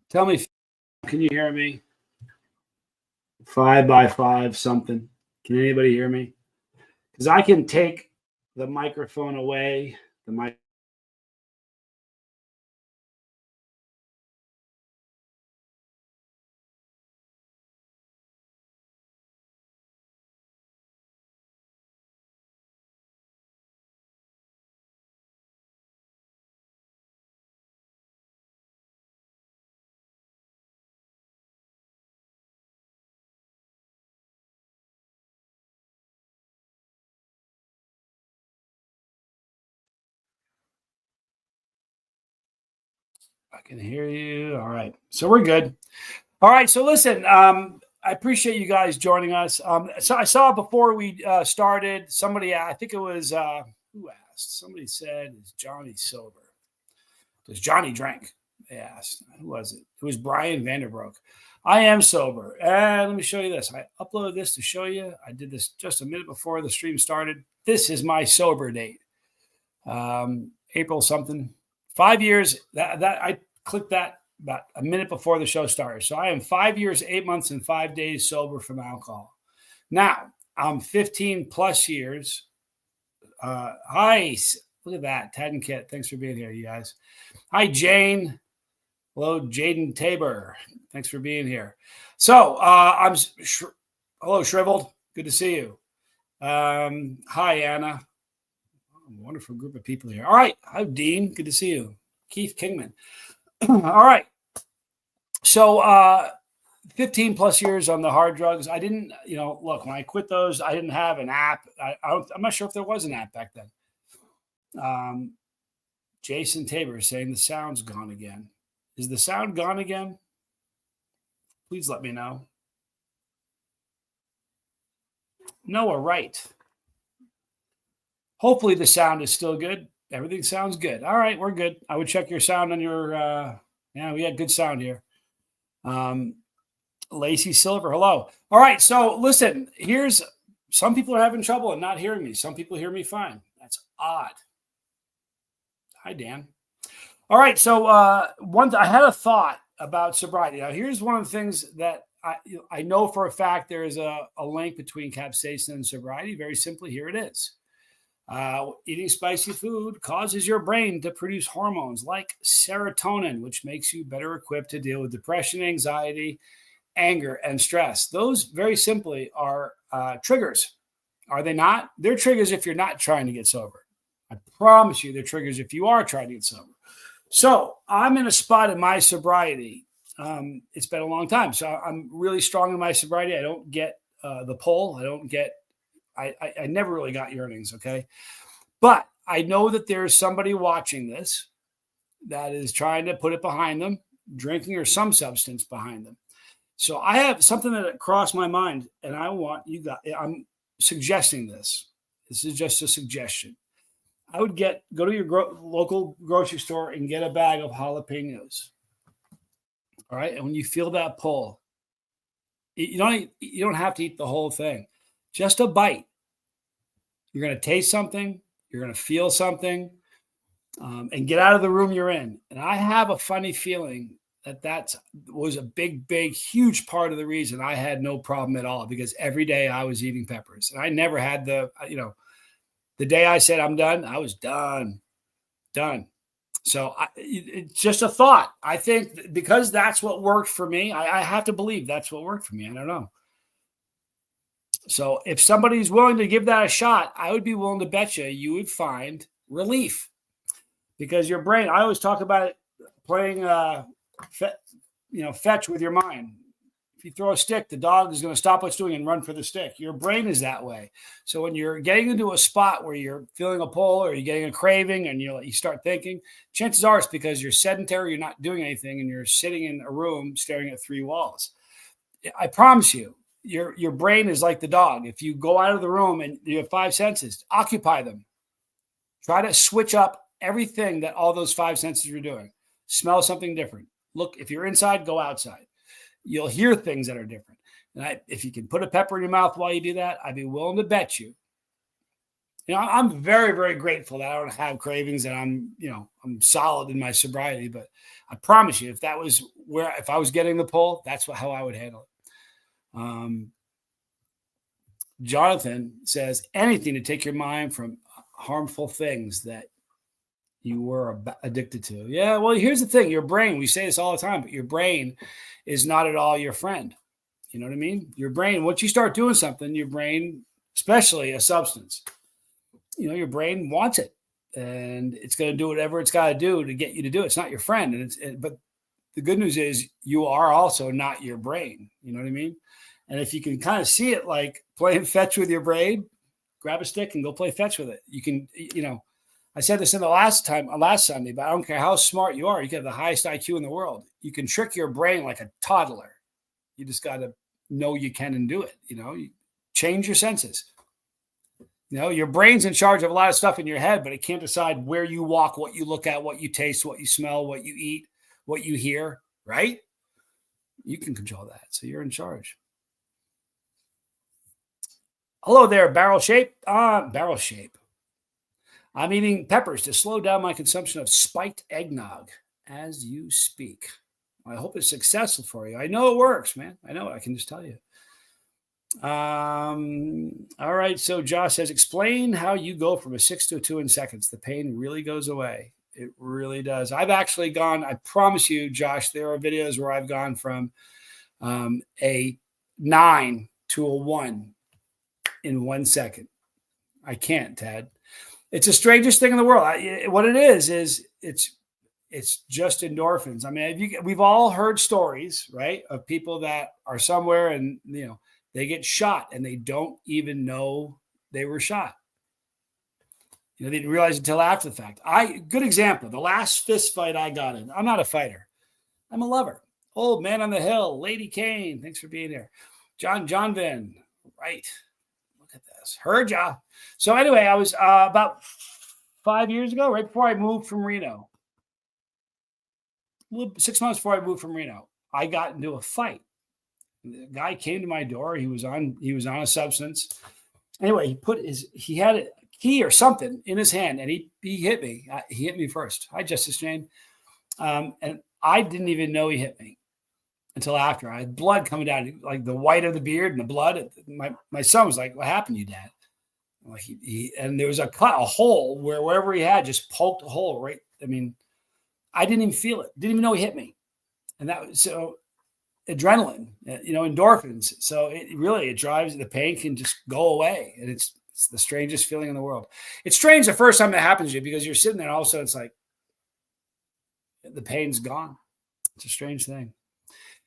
Tell me, can you hear me? 5 by 5 something. Can anybody hear me? Because I can take the microphone away. The mic. I can hear you. All right. So we're good. All right. So listen, I appreciate you guys joining us. So I saw before we started, somebody, I think it was, who asked? Somebody said, is Johnny sober? Does Johnny drink? They asked. Who was it? It was Brian Vanderbroek. I am sober. And let me show you this. I uploaded this to show you. I did this just a minute before the stream started. This is my sober date. April something. 5 years. That I clicked that about a minute before the show started. So I am 5 years, 8 months, and 5 days sober from alcohol. Now, I'm 15 plus years. Hi. Look at that. Ted and Kit. Thanks for being here, you guys. Hi, Jane. Hello, Jaden Tabor. Thanks for being here. So hello, Shriveled. Good to see you. Hi, Anna. A wonderful group of people here. All right. Hi, Dean. Good to see you. Keith Kingman. All right. So 15 plus years on the hard drugs. I didn't, look, when I quit those, I didn't have an app. I'm not sure if there was an app back then. Jason Tabor is saying the sound's gone again. Is the sound gone again? Please let me know. Noah Wright. Hopefully the sound is still good. Everything sounds good. All right, we're good. I would check your sound on your, we had good sound here. Lacey Silver, hello. All right, so listen, some people are having trouble and not hearing me. Some people hear me fine. That's odd. Hi, Dan. All right, so I had a thought about sobriety. Now, here's one of the things that I know for a fact there is a link between capsaicin and sobriety. Very simply, here it is. Eating spicy food causes your brain to produce hormones like serotonin, which makes you better equipped to deal with depression, anxiety, anger, and stress. Those very simply are triggers. Are they not? They're triggers if you're not trying to get sober. I promise you they're triggers if you are trying to get sober. So I'm in a spot in my sobriety. It's been a long time. So I'm really strong in my sobriety. I don't get the pull. I never really got yearnings, okay? But I know that there's somebody watching this that is trying to put it behind them, drinking or some substance behind them. So I have something that crossed my mind, and I'm suggesting this. This is just a suggestion. I would go to your local grocery store and get a bag of jalapenos. All right, and when you feel that pull, you don't have to eat the whole thing. Just a bite. You're going to taste something. You're going to feel something, and get out of the room you're in. And I have a funny feeling that was a big, big, huge part of the reason I had no problem at all, because every day I was eating peppers, and I never had the day I said I'm done, I was done. So it's just a thought. I think because that's what worked for me, I have to believe that's what worked for me. I don't know. So if somebody's willing to give that a shot, I would be willing to bet you would find relief, because your brain, I always talk about it playing, fetch with your mind. If you throw a stick, the dog is going to stop what's doing and run for the stick. Your brain is that way. So when you're getting into a spot where you're feeling a pull or you're getting a craving and you start thinking, chances are it's because you're sedentary, you're not doing anything, and you're sitting in a room staring at three walls. I promise you, your brain is like the dog. If you go out of the room and you have five senses, occupy them. Try to switch up everything that all those five senses are doing. Smell something different. Look, if you're inside, go outside. You'll hear things that are different. And if you can put a pepper in your mouth while you do that, I'd be willing to bet you I'm very, very grateful that I don't have cravings and I'm solid in my sobriety. But I promise you, if I was getting the pull, that's how I would handle it. Jonathan says anything to take your mind from harmful things that you were addicted to. Yeah, well, here's the thing. Your brain, we say this all the time, but your brain is not at all your friend. You know what I mean? Your brain, once you start doing something, your brain, especially a substance, your brain wants it. And it's going to do whatever it's got to do to get you to do it. It's not your friend. But the good news is you are also not your brain. You know what I mean? And if you can kind of see it like playing fetch with your brain, grab a stick and go play fetch with it. You can, I said this in the last Sunday, but I don't care how smart you are. You can have the highest IQ in the world. You can trick your brain like a toddler. You just got to know you can and do it. You change your senses. Your brain's in charge of a lot of stuff in your head, but it can't decide where you walk, what you look at, what you taste, what you smell, what you eat, what you hear, right? You can control that. So you're in charge. Hello there, Barrel Shape. Barrel Shape. I'm eating peppers to slow down my consumption of spiked eggnog as you speak. I hope it's successful for you. I know it works, man. I know it. I can just tell you. All right. So Josh says, explain how you go from a 6 to a 2 in seconds. The pain really goes away. It really does. I've actually gone, I promise you, Josh, there are videos where I've gone from a 9 to a 1 in 1 second. I can't, Ted. It's the strangest thing in the world. What it is it's just endorphins. I mean, we've all heard stories, right, of people that are somewhere and, they get shot and they don't even know they were shot. They didn't realize until after the fact. Good example, the last fist fight I got in. I'm not a fighter. I'm a lover. Old man on the hill, Lady Kane. Thanks for being here. John Van. Right. Look at this. Heard ya. So anyway, I was about 5 years ago, right before I moved from Reno. 6 months before I moved from Reno, I got into a fight. The guy came to my door. He was on a substance. Anyway, he had a key or something in his hand, and he hit me. He hit me first. Hi, Justice Jane. And I didn't even know he hit me until after. I had blood coming down, like the white of the beard and the blood. My son was like, "What happened to you, Dad?" Like and there was a hole wherever he had just poked a hole. Right. I mean, I didn't even feel it. Didn't even know he hit me. And that was so. Adrenaline, endorphins. So it drives, the pain can just go away. And it's the strangest feeling in the world. It's strange the first time it happens to you because you're sitting there and all of a sudden it's like the pain's gone. It's a strange thing.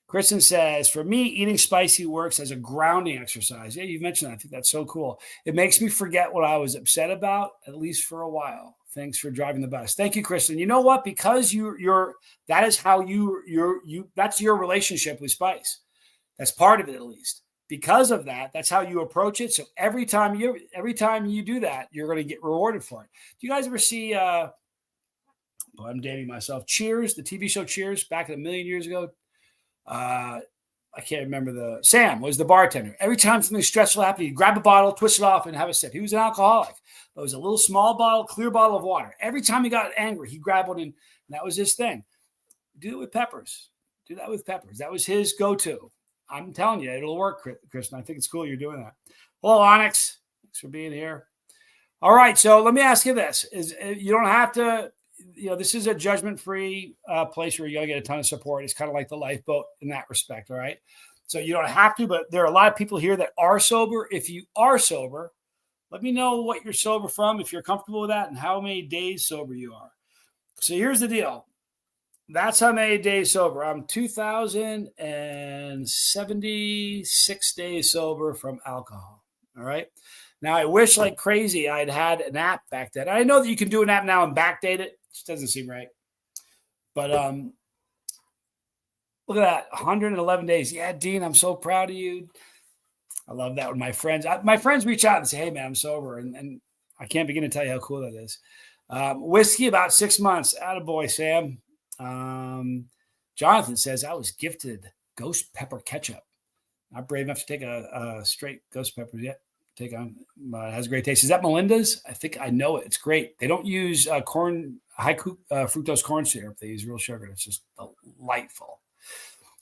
Kristen says, for me, eating spicy works as a grounding exercise. Yeah, you've mentioned that. I think that's so cool. It makes me forget what I was upset about, at least for a while. Thanks for driving the bus. Thank you, Kristen. You know what? Because that is how that's your relationship with spice. That's part of it, at least. Because of that, that's how you approach it. So every time you do that, you're going to get rewarded for it. Do you guys ever see? I'm dating myself. Cheers, the TV show Cheers, back a million years ago. I can't remember Sam was the bartender. Every time something stressful happened, he'd grab a bottle, twist it off, and have a sip. He was an alcoholic. But it was a little small bottle, clear bottle of water. Every time he got angry, he'd grab one, and that was his thing. Do it with peppers. Do that with peppers. That was his go-to. I'm telling you, it'll work, Kristen. I think it's cool you're doing that. Hello, Onyx. Thanks for being here. All right, so let me ask you this. You don't have to, this is a judgment-free place where you're going to get a ton of support. It's kind of like the lifeboat in that respect, all right? So you don't have to, but there are a lot of people here that are sober. If you are sober, let me know what you're sober from, if you're comfortable with that, and how many days sober you are. So here's the deal. That's how many days sober. I'm 2,076 days sober from alcohol, all right? Now, I wish like crazy I'd had an app back then. I know that you can do an app now and backdate it. It just doesn't seem right. But look at that, 111 days. Yeah, Dean, I'm so proud of you. I love that with my friends. My friends reach out and say, hey, man, I'm sober. And I can't begin to tell you how cool that is. Whiskey, about 6 months. Attaboy, Sam. Jonathan says, I was gifted ghost pepper ketchup. Not brave enough to take a straight ghost pepper yet. take on. It has a great taste. Is that Melinda's? I think I know it. It's great. They don't use high fructose corn syrup. They use real sugar. It's just delightful.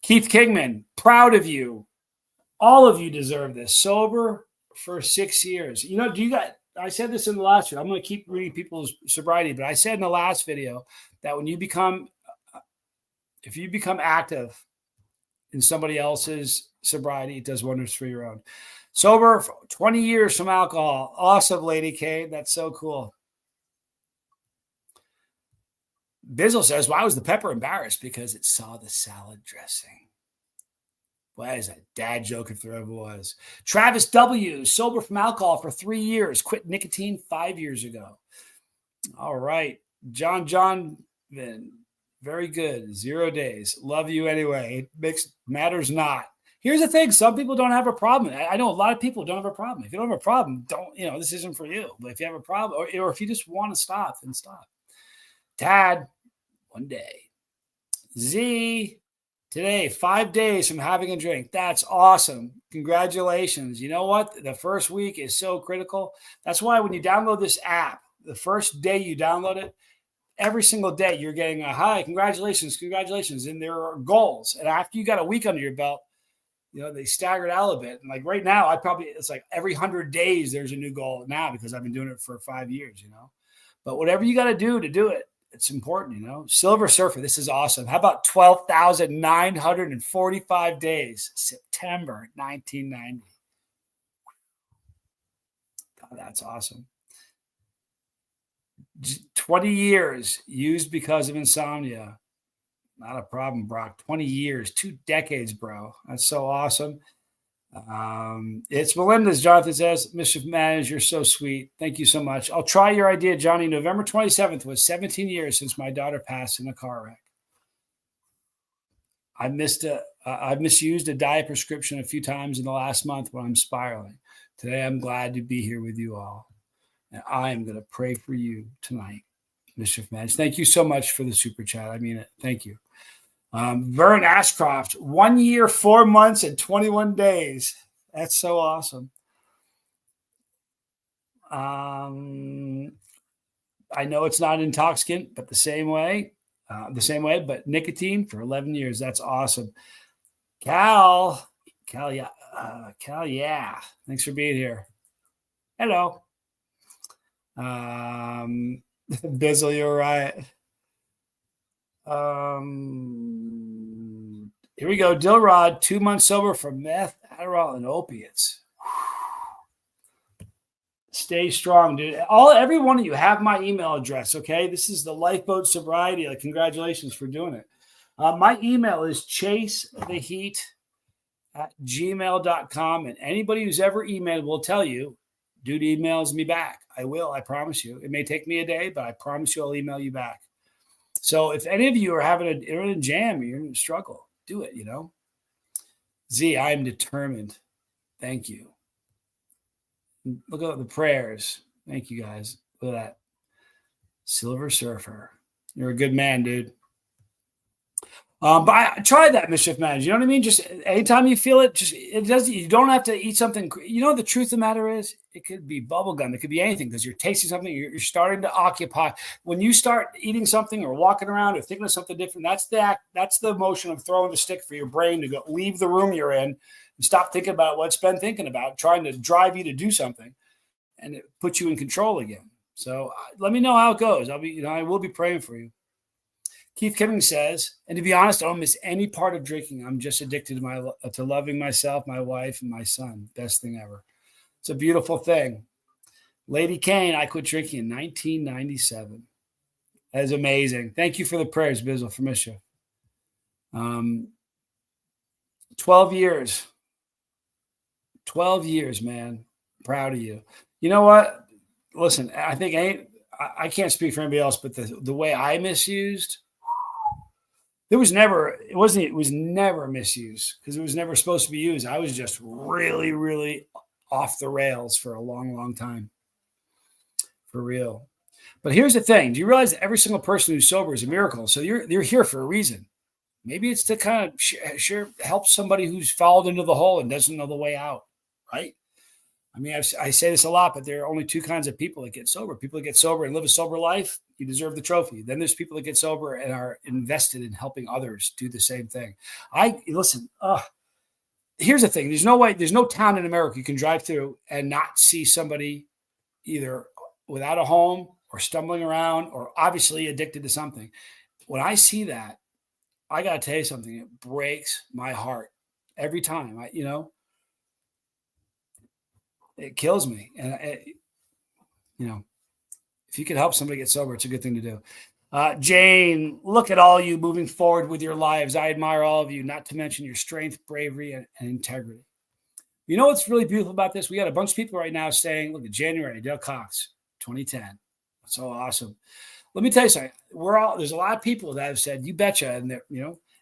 Keith Kingman, proud of you. All of you deserve this. Sober for 6 years. You know, I said this in the last video. I'm going to keep reading people's sobriety, but I said in the last video that when if you become active in somebody else's sobriety, it does wonders for your own. Sober for 20 years from alcohol. Awesome, Lady K. That's so cool. Bizzle says, why was the pepper embarrassed? Because it saw the salad dressing. Why is that dad joke if there ever was? Travis W. Sober from alcohol for 3 years. Quit nicotine 5 years ago. All right. John very good. 0 days. Love you anyway. It matters not. Here's the thing. Some people don't have a problem. I know a lot of people don't have a problem. If you don't have a problem, this isn't for you. But if you have a problem or if you just want to stop, then stop. Tad, one day. Z, today, 5 days from having a drink. That's awesome. Congratulations. You know what? The first week is so critical. That's why when you download this app, the first day you download it, every single day you're getting a hi, congratulations. And there are goals. And after you got a week under your belt, they staggered out a bit. And like right now, it's like every 100 days, there's a new goal now because I've been doing it for 5 years, but whatever you got to do it, it's important, Silver Surfer, this is awesome. How about 12,945 days, September 1990. God, that's awesome. 20 years used because of insomnia. Not a problem, Brock. 20 years, 2 decades, bro. That's so awesome. It's Melinda's. Jonathan says, Mischief Manage, you're so sweet. Thank you so much. I'll try your idea, Johnny. November 27th was 17 years since my daughter passed in a car wreck. I've misused a diet prescription a few times in the last month when I'm spiraling. Today, I'm glad to be here with you all. And I am going to pray for you tonight, Mischief Manage. Thank you so much for the super chat. I mean it. Thank you. Vern Ashcroft, 1 year, 4 months, and 21 days. That's so awesome. I know it's not an intoxicant, but the same way, but nicotine for 11 years. That's awesome. Cal, yeah. Thanks for being here. Hello. Bizzle, you're right. Here we go. Dilrod, 2 months sober from meth, Adderall, and opiates. Stay strong, dude. Every one of you have my email address, okay? This is the Lifeboat Sobriety. Congratulations for doing it. My email is chasetheheat@gmail.com, and anybody who's ever emailed will tell you, dude emails me back. I will, I promise you. It may take me a day, but I promise you I'll email you back. So if any of you are in a jam, you're in a struggle, do it, Z, I am determined. Thank you. Look at the prayers. Thank you, guys. Look at that. Silver Surfer. You're a good man, dude. But try that, Mischief Manage. You know what I mean? Just anytime you feel it, you don't have to eat something. The truth of the matter is, it could be bubble gum. It could be anything because you're tasting something. You're starting to occupy. When you start eating something or walking around or thinking of something different, that's the motion of throwing the stick for your brain to go leave the room you're in and stop thinking about what it's been thinking about, trying to drive you to do something, and it puts you in control again. So let me know how it goes. I will be praying for you. Keith Kimming says, and to be honest, I don't miss any part of drinking. I'm just addicted to loving myself, my wife, and my son. Best thing ever. It's a beautiful thing. Lady Kane, I quit drinking in 1997. That is amazing. Thank you for the prayers, Bizzle, for Mischief. 12 years. 12 years, man. Proud of you. You know what? Listen, I think I can't speak for anybody else, but the way I misused, it was never misused because it was never supposed to be used. I was just really, really off the rails for a long, long time. For real. But here's the thing. Do you realize that every single person who's sober is a miracle? So you're here for a reason. Maybe it's to kind of help somebody who's fallen into the hole and doesn't know the way out, right? I mean, I say this a lot, but there are only two kinds of people that get sober. People that get sober and live a sober life, you deserve the trophy. Then there's people that get sober and are invested in helping others do the same thing. Listen, here's the thing. There's no town in America you can drive through and not see somebody either without a home or stumbling around or obviously addicted to something. When I see that, I got to tell you something. It breaks my heart every time. It kills me. And if you can help somebody get sober, it's a good thing to do. Jane, look at all you moving forward with your lives. I admire all of you, not to mention your strength, bravery, and integrity. You know what's really beautiful about this? We got a bunch of people right now saying, look at January, Dale Cox, 2010. That's so awesome. Let me tell you something. There's a lot of people that have said, you betcha. And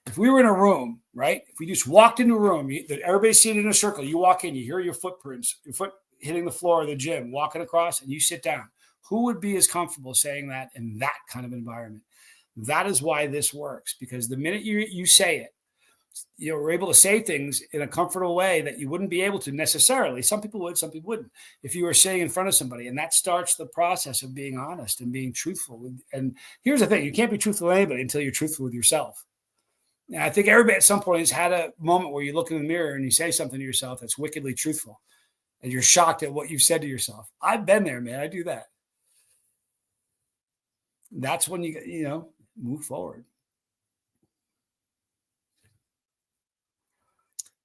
if we were in a room, right? If we just walked into a room, everybody's sitting in a circle, you walk in, you hear your footprints, your foot hitting the floor of the gym, walking across, and you sit down. Who would be as comfortable saying that in that kind of environment? That is why this works, because the minute you say it, we're able to say things in a comfortable way that you wouldn't be able to necessarily. Some people would, some people wouldn't. If you were saying in front of somebody, and that starts the process of being honest and being truthful. And here's the thing: you can't be truthful with anybody until you're truthful with yourself. And I think everybody at some point has had a moment where you look in the mirror and you say something to yourself that's wickedly truthful, and you're shocked at what you've said to yourself. I've been there, man. I do that. That's when you move forward.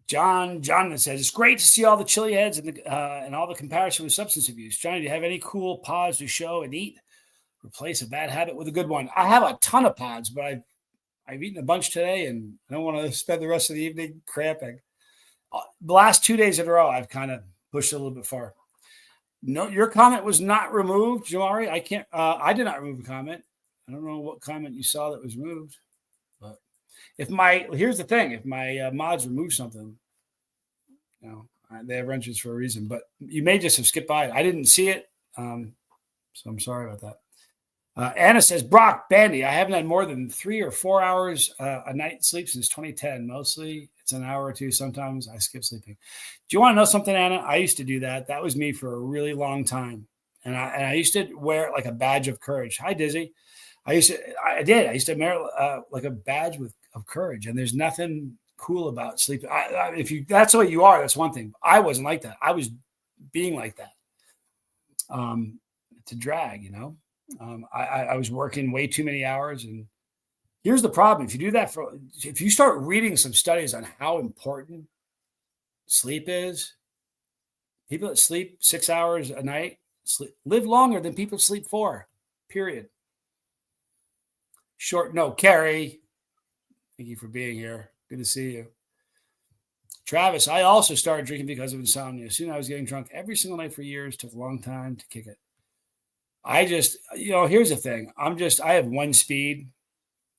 John says, it's great to see all the chili heads and all the comparison with substance abuse. Johnny, do you have any cool pods to show and eat? Replace a bad habit with a good one. I have a ton of pods, but I've eaten a bunch today, and I don't want to spend the rest of the evening cramping. The last 2 days in a row, I've kind of pushed it a little bit far. No, your comment was not removed, Jamari. I did not remove a comment. I don't know what comment you saw that was removed. But here's the thing: if my mods remove something, they have wrenches for a reason. But you may just have skipped by it. I didn't see it, so I'm sorry about that. Anna says, Brock, Bandy, I haven't had more than 3 or 4 hours a night sleep since 2010. Mostly it's an hour or two. Sometimes I skip sleeping. Do you want to know something, Anna? I used to do that. That was me for a really long time. And I used to wear it like a badge of courage. Hi, Dizzy. I used to wear like a badge of courage. And there's nothing cool about sleeping. That's the way you are, that's one thing. I wasn't like that. I was being like that. It's a drag, I was working way too many hours. And here's the problem. If you do that if you start reading some studies on how important sleep is, people that sleep 6 hours a night live longer than people sleep 4, period. Carrie, thank you for being here. Good to see you. Travis, I also started drinking because of insomnia. Soon I was getting drunk every single night for years. Took a long time to kick it. I just, here's the thing. I have one speed.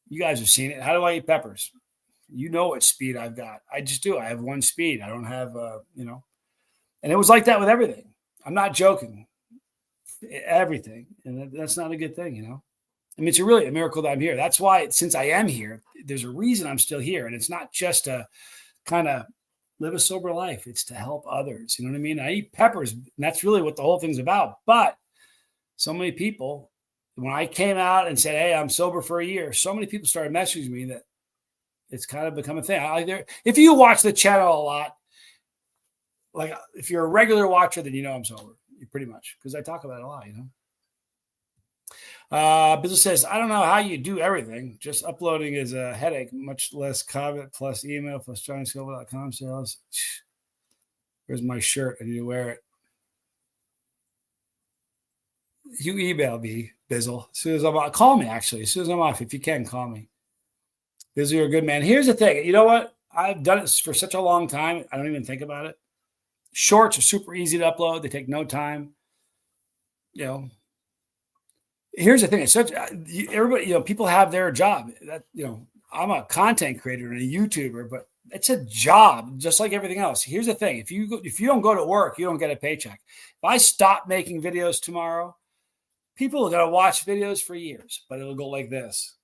You guys have seen it. How do I eat peppers? You know what speed I've got. I just do. I have one speed. I don't have, and it was like that with everything. I'm not joking. Everything. And that's not a good thing, I mean, it's really a miracle that I'm here. That's why, since I am here, there's a reason I'm still here. And it's not just to kind of live a sober life. It's to help others. You know what I mean? I eat peppers, and that's really what the whole thing's about. But so many people, when I came out and said, hey, I'm sober for a year, so many people started messaging me that it's kind of become a thing. If you watch the channel a lot, like if you're a regular watcher, then I'm sober, pretty much, because I talk about it a lot, Business says, I don't know how you do everything. Just uploading is a headache, much less comment plus email plus johnnysilva.com sales. Where's my shirt? I need to wear it. You email me, Bizzle. As soon as I'm off, call me, actually. As soon as I'm off, if you can, call me. Bizzle, you're a good man. Here's the thing. You know what? I've done it for such a long time. I don't even think about it. Shorts are super easy to upload. They take no time. Here's the thing. It's such everybody, people have their job. That I'm a content creator and a YouTuber, but it's a job just like everything else. Here's the thing. If you don't go to work, you don't get a paycheck. If I stop making videos tomorrow, people are going to watch videos for years, but it'll go like this.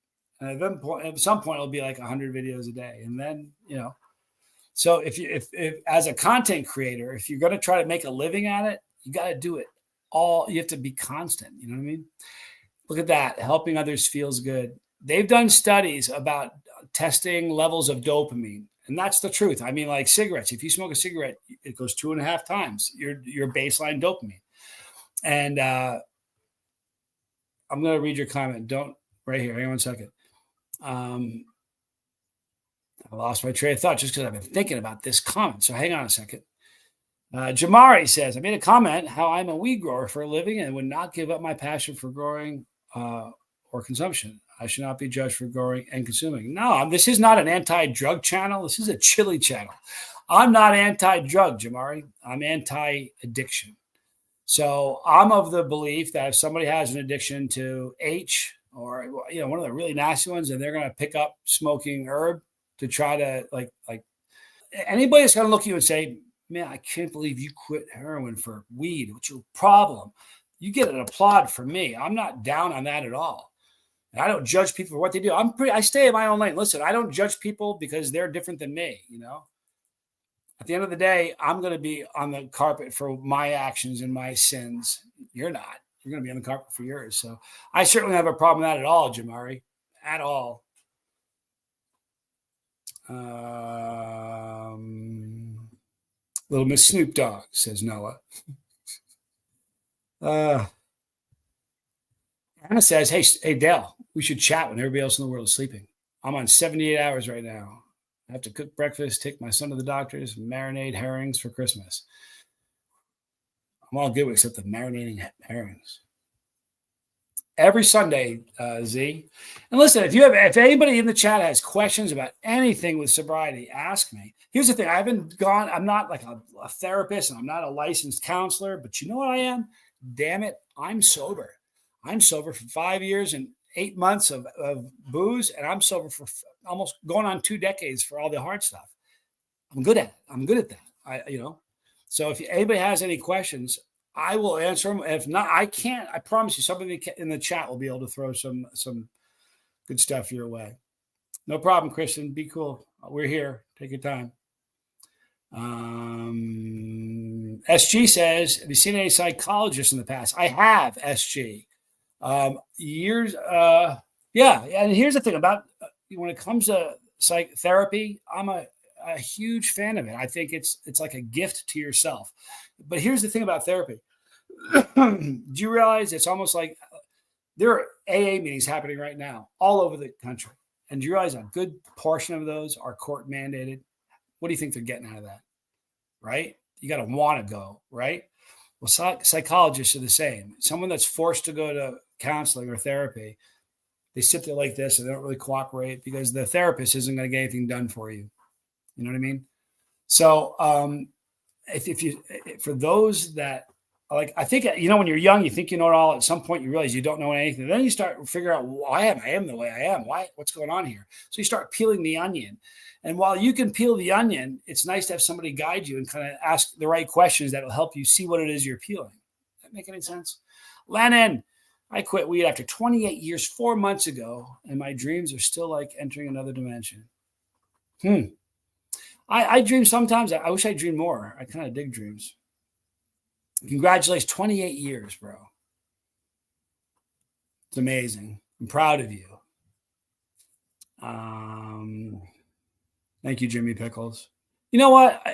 And at some point, it'll be like 100 videos a day. And then, So if as a content creator, if you're going to try to make a living at it, you got to do it all. You have to be constant. You know what I mean? Look at that. Helping others feels good. They've done studies about testing levels of dopamine. And that's the truth. I mean, like cigarettes, if you smoke a cigarette, it goes 2.5 times your baseline dopamine. And I'm going to read your comment. Don't right here. Hang on 1 second. I lost my train of thought just because I've been thinking about this comment. So hang on a second. Jamari says, I made a comment how I'm a weed grower for a living and would not give up my passion for growing or consumption. I should not be judged for growing and consuming. No, this is not an anti-drug channel. This is a chili channel. I'm not anti-drug, Jamari. I'm anti-addiction. So I'm of the belief that if somebody has an addiction to H or one of the really nasty ones, and they're going to pick up smoking herb to try to like anybody that's going to look at you and say, man, I can't believe you quit heroin for weed. What's your problem? You get an applaud from me. I'm not down on that at all. And I don't judge people for what they do. I stay in my own lane. Listen, I don't judge people because they're different than me, At the end of the day, I'm going to be on the carpet for my actions and my sins. You're not. You're going to be on the carpet for yours. So I certainly have a problem with that at all, Jamari. At all. Little Miss Snoop Dogg, says Noah. Anna says, hey, Dale, we should chat when everybody else in the world is sleeping. I'm on 78 hours right now. I have to cook breakfast, take my son to the doctors, marinate herrings for Christmas. I'm all good except the marinating herrings. Every Sunday, Z. And listen, if anybody in the chat has questions about anything with sobriety, ask me. Here's the thing. I'm not like a therapist and I'm not a licensed counselor, but you know what I am? Damn it, I'm sober. I'm sober for 5 years and 8 months of booze, and I'm sober for almost going on 2 decades for all the hard stuff. I'm good at it. I'm good at that. So if anybody has any questions, I will answer them. If not, I can't. I promise you, somebody in the chat will be able to throw some good stuff your way. No problem, Kristen. Be cool. We're here. Take your time. SG says, have you seen any psychologists in the past? I have, SG. Years. Yeah. And here's the thing about when it comes to psychotherapy, I'm a huge fan of it. I think it's like a gift to yourself. But here's the thing about therapy. Do you realize it's almost like there are AA meetings happening right now all over the country? And do you realize a good portion of those are court mandated? What do you think they're getting out of that? Right? You got to want to go, right? Well, psychologists are the same. Someone that's forced to go to counseling or therapy, they sit there like this and they don't really cooperate because the therapist isn't going to get anything done for you. You know what I mean? So for those that I think, when you're young, you think you know it all. At some point, you realize you don't know anything. Then you start figuring out why I am the way I am. What's going on here? So you start peeling the onion. And while you can peel the onion, it's nice to have somebody guide you and kind of ask the right questions that will help you see what it is you're peeling. Does that make any sense? Lennon, I quit weed after 28 years, 4 months ago, and my dreams are still like entering another dimension. I dream sometimes. I wish I dreamed more. I kind of dig dreams. Congratulations, 28 years, bro. It's amazing. I'm proud of you. Thank you, Jimmy Pickles. You know what?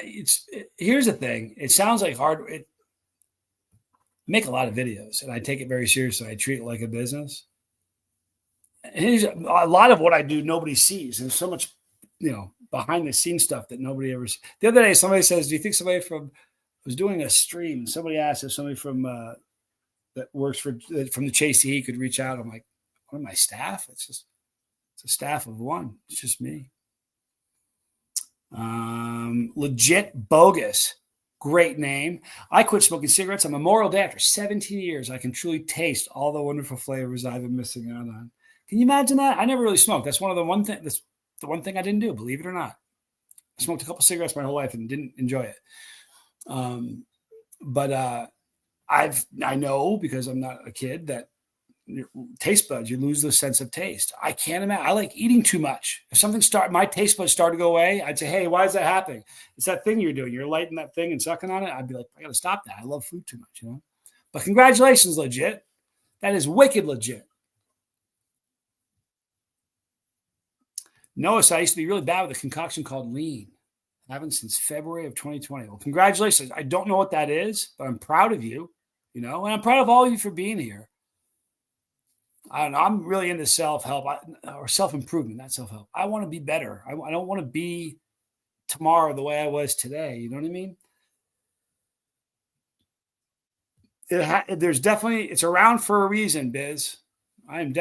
Here's the thing. It sounds like hard. I make a lot of videos, and I take it very seriously. I treat it like a business. And here's a lot of what I do, nobody sees. There's so much, behind the scenes stuff that nobody ever sees. The other day, somebody says, do you think somebody was doing a stream? Somebody asked if somebody from that works from the Chase he could reach out. I'm like, one of my staff? It's a staff of one. It's just me. Legit Bogus. Great name. I quit smoking cigarettes on Memorial Day after 17 years. I can truly taste all the wonderful flavors I've been missing out on. Can you imagine that? I never really smoked. That's the one thing I didn't do, believe it or not. I smoked a couple cigarettes my whole life and didn't enjoy it. But I know, because I'm not a kid, that your taste buds. You lose the sense of taste. I can't imagine. I like eating too much. If something my taste buds start to go away, I'd say, hey, why is that happening? It's that thing you're doing. You're lighting that thing and sucking on it. I'd be like, I got to stop that. I love food too much, you know? But congratulations, legit. That is wicked legit. Notice I used to be really bad with a concoction called lean. I haven't since February of 2020. Well, congratulations. I don't know what that is, but I'm proud of you, you know, and I'm proud of all of you for being here. I don't know. I'm really into self-help or self-improvement, not self-help. I want to be better. I don't want to be tomorrow the way I was today. You know what I mean? There's definitely, it's around for a reason, Biz. I'm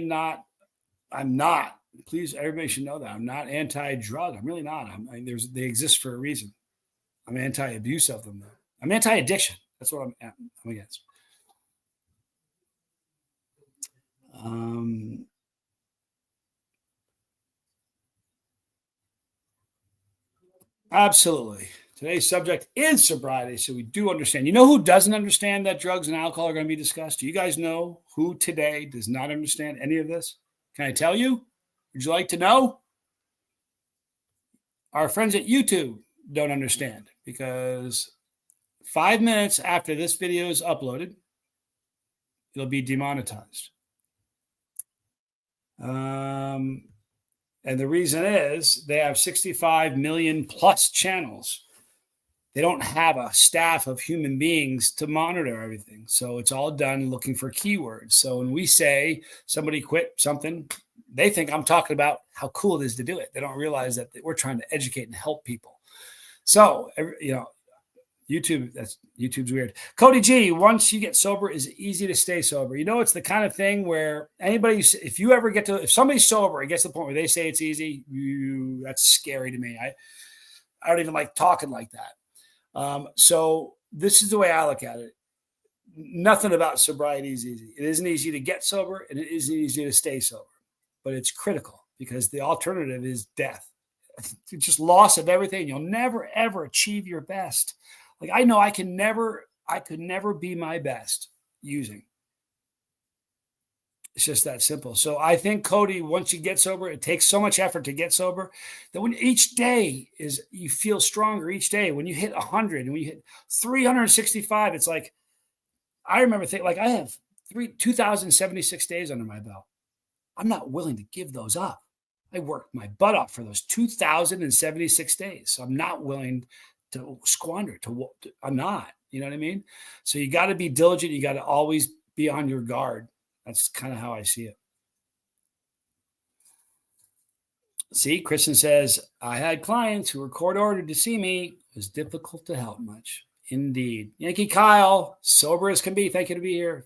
not. Please, everybody should know that. I'm not anti-drug. I'm really not. They exist for a reason. I'm anti-abuse of them, though. I'm anti-addiction. That's what I'm against. Absolutely. Today's subject is sobriety, so we do understand. You know who doesn't understand that drugs and alcohol are going to be discussed? Do you guys know who today does not understand any of this? Can I tell you? Would you like to know? Our friends at YouTube don't understand because 5 minutes after this video is uploaded, it'll be demonetized. And the reason is they have 65 million plus channels. They don't have a staff of human beings to monitor everything. So it's all done looking for keywords. So when we say somebody quit something, they think I'm talking about how cool it is to do it. They don't realize that we're trying to educate and help people. So, you know, YouTube's weird. Cody G, once you get sober, is it easy to stay sober? You know, it's the kind of thing where if somebody's sober, it gets to the point where they say it's easy, that's scary to me. I don't even like talking like that. So this is the way I look at it. Nothing about sobriety is easy. It isn't easy to get sober, and it isn't easy to stay sober, but it's critical because the alternative is death. It's just loss of everything. You'll never, ever achieve your best. Like I know I could never be my best using. It's just that simple. So I think, Cody, once you get sober, it takes so much effort to get sober that when each day you feel stronger each day. When you hit 100 and when you hit 365, it's like, I remember thinking, like, I have 2,076 days under my belt. I'm not willing to give those up. I worked my butt off for those 2,076 days. So I'm not willing to squander. I'm not. You know what I mean? So you got to be diligent. You got to always be on your guard. That's kind of how I see it. See, Kristen says, I had clients who were court ordered to see me. It was difficult to help much. Indeed. Yankee Kyle, sober as can be. Thank you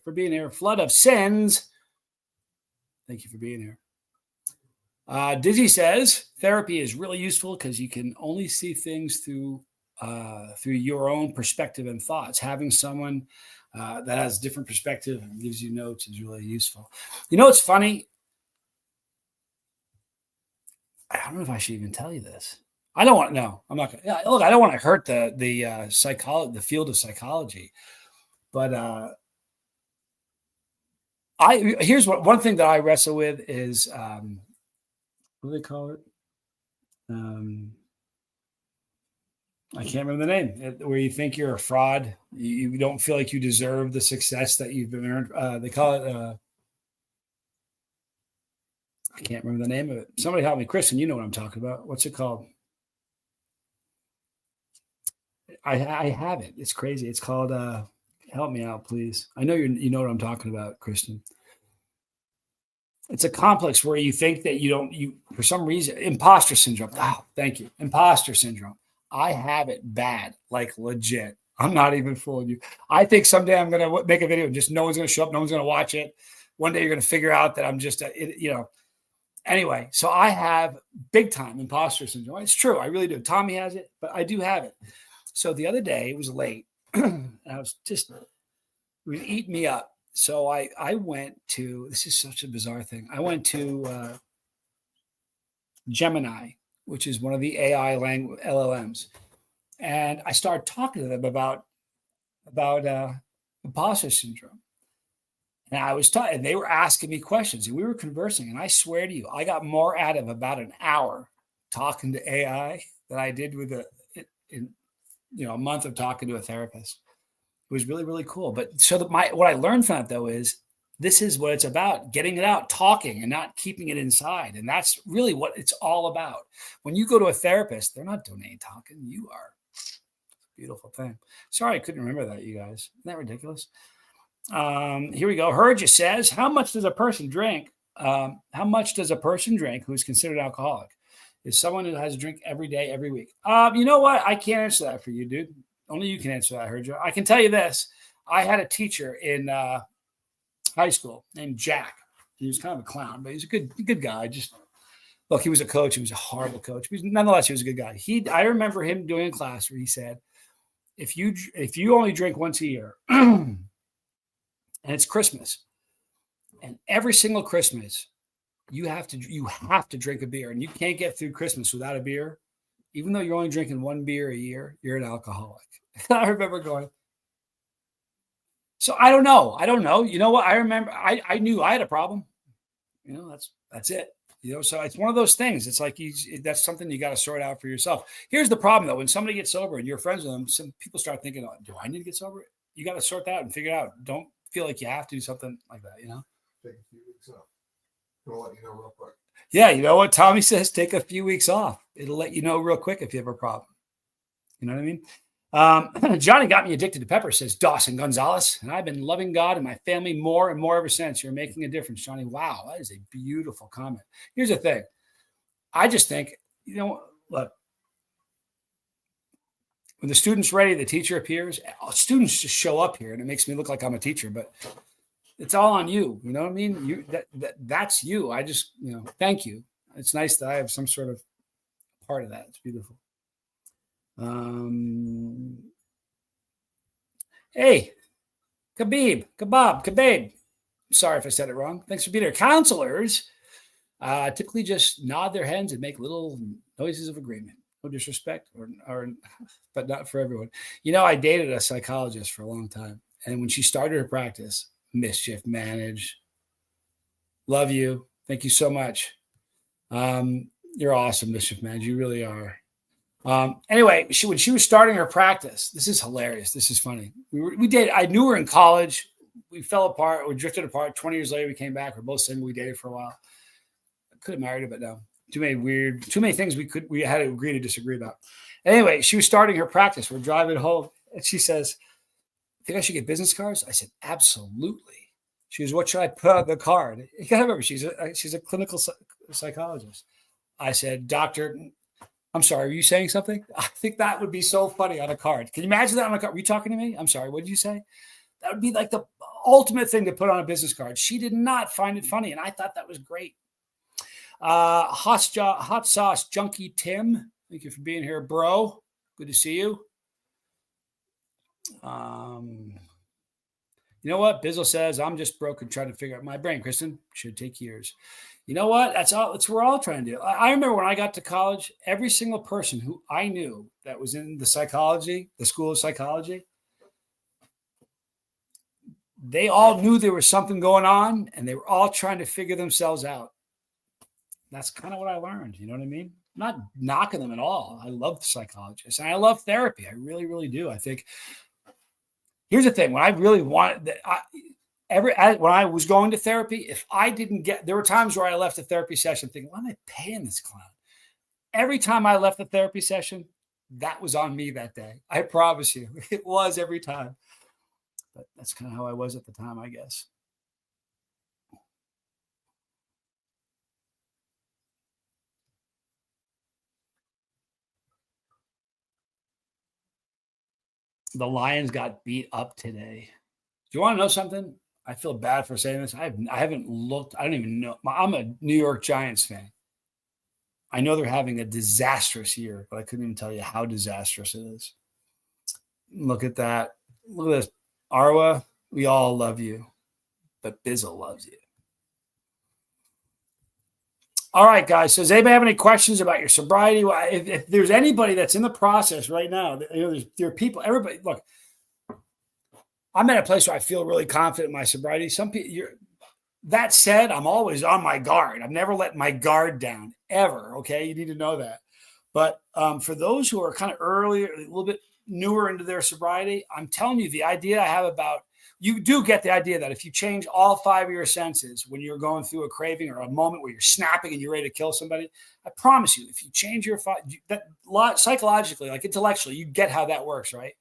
for being here. Flood of Sins. Thank you for being here. Dizzy says, therapy is really useful because you can only see things through your own perspective and thoughts. Having someone that has a different perspective and gives you notes is really useful. You know, it's funny. I don't know if I should even tell you this. I don't want to know. I'm not going to. Look, I don't want to hurt the field of psychology, but here's one thing that I wrestle with is what do they call it? I can't remember the name. Where you think you're a fraud, you don't feel like you deserve the success that you've been earned. They call it. I can't remember the name of it. Somebody help me, Kristen. You know what I'm talking about. What's it called? I have it. It's crazy. It's called. Help me out, please. I know you know what I'm talking about, Kristen. It's a complex where you think that you for some reason, imposter syndrome. Oh, thank you. Imposter syndrome. I have it bad, like legit. I'm not even fooling you. I think someday I'm going to make a video and just no one's going to show up. No one's going to watch it. One day you're going to figure out that I'm just, Anyway, so I have big time imposter syndrome. It's true. I really do. Tommy has it, but I do have it. So the other day, it was late. And I was just, it was eating me up. So I went to, this is such a bizarre thing. I went to Gemini, which is one of the AI LLMs. And I started talking to them about imposter syndrome. And I was talking, and they were asking me questions, and we were conversing. And I swear to you, I got more out of about an hour talking to AI than I did with a month of talking to a therapist. It was really, really cool. But so what I learned from that though is this is what it's about: getting it out, talking, and not keeping it inside. And that's really what it's all about. When you go to a therapist, they're not donating talking. You are. Beautiful thing. Sorry, I couldn't remember that, you guys. Isn't that ridiculous? Here we go. Herja says, how much does a person drink? How much does a person drink who's considered alcoholic? Is someone who has a drink every day, every week? You know what? I can't answer that for you, dude. Only you can answer that, Herja. I can tell you this. I had a teacher in high school named Jack. He was kind of a clown, but he's a good guy. Look, he was a coach. He was a horrible coach. But nonetheless, he was a good guy. I remember him doing a class where he said, if you only drink once a year, and it's Christmas, and every single Christmas, you have to drink a beer, and you can't get through Christmas without a beer, even though you're only drinking one beer a year, you're an alcoholic. I remember going, so I don't know. You know what? I remember I knew I had a problem. That's it. So it's one of those things. It's like that's something you got to sort out for yourself. Here's the problem, though. When somebody gets sober and you're friends with them, some people start thinking, oh, do I need to get sober? You got to sort that out and figure it out. Don't feel like you have to do something like that, Take a few weeks off. It'll let you know real quick. Yeah, you know what Tommy says? Take a few weeks off. It'll let you know real quick if you have a problem. You know what I mean? Johnny got me addicted to pepper, says Dawson Gonzalez. And I've been loving God and my family more and more ever since. You're making a difference, Johnny. Wow, that is a beautiful comment. Here's the thing. I just think, look, when the student's ready, the teacher appears. Students just show up here and it makes me look like I'm a teacher, but it's all on you. You know what I mean? That's you. I just, thank you. It's nice that I have some sort of part of that. It's beautiful. Hey, Khabib. Sorry if I said it wrong. Thanks for being here. Counselors typically just nod their heads and make little noises of agreement. No disrespect, but not for everyone. I dated a psychologist for a long time, and when she started her practice, mischief managed. Love you. Thank you so much. You're awesome, mischief managed. You really are. Anyway, when she was starting her practice, this is hilarious. This is funny. We dated. I knew her in college. We fell apart. We drifted apart. 20 years later, we came back. We're both single. We dated for a while. I could have married her, but no. Too many things we had to agree to disagree about. Anyway, she was starting her practice. We're driving home, and she says, "Think I should get business cards?" I said, "Absolutely." She goes, "What should I put on the card?" You gotta remember, she's a clinical psychologist. I said, "Doctor, I'm sorry, are you saying something?" I think that would be so funny on a card. Can you imagine that on a card? Were you talking to me? I'm sorry, what did you say? That would be like the ultimate thing to put on a business card. She did not find it funny, and I thought that was great. Hot sauce junkie Tim, thank you for being here, bro. Good to see you. You know what? Bizzle says, I'm just broke and trying to figure out my brain. Kristen, should take years. You know what? That's what we're all trying to do. I remember when I got to college, every single person who I knew that was in the school of psychology, they all knew there was something going on and they were all trying to figure themselves out. That's kind of what I learned. You know what I mean? I'm not knocking them at all. I love psychologists and I love therapy. I really, really do. I think here's the thing. When I really wanted when I was going to therapy, if I didn't there were times where I left a therapy session thinking, why am I paying this clown? Every time I left the therapy session, that was on me that day. I promise you, it was every time. But that's kind of how I was at the time, I guess. The Lions got beat up today. Do you want to know something? I feel bad for saying this. I haven't looked. I don't even know. I'm a New York Giants fan. I know they're having a disastrous year, but I couldn't even tell you how disastrous it is. Look at that. Look at this. Arwa, we all love you, but Bizzle loves you. All right, guys. So does anybody have any questions about your sobriety? If there's anybody that's in the process right now, there are people, everybody, look, I'm at a place where I feel really confident in my sobriety. Some people, that said, I'm always on my guard. I've never let my guard down ever. Okay. You need to know that. But for those who are kind of earlier, a little bit newer into their sobriety, I'm telling you, the idea I have about, you do get the idea that if you change all 5 of your senses when you're going through a craving or a moment where you're snapping and you're ready to kill somebody, I promise you, if you change your psychologically, like intellectually, you get how that works, right?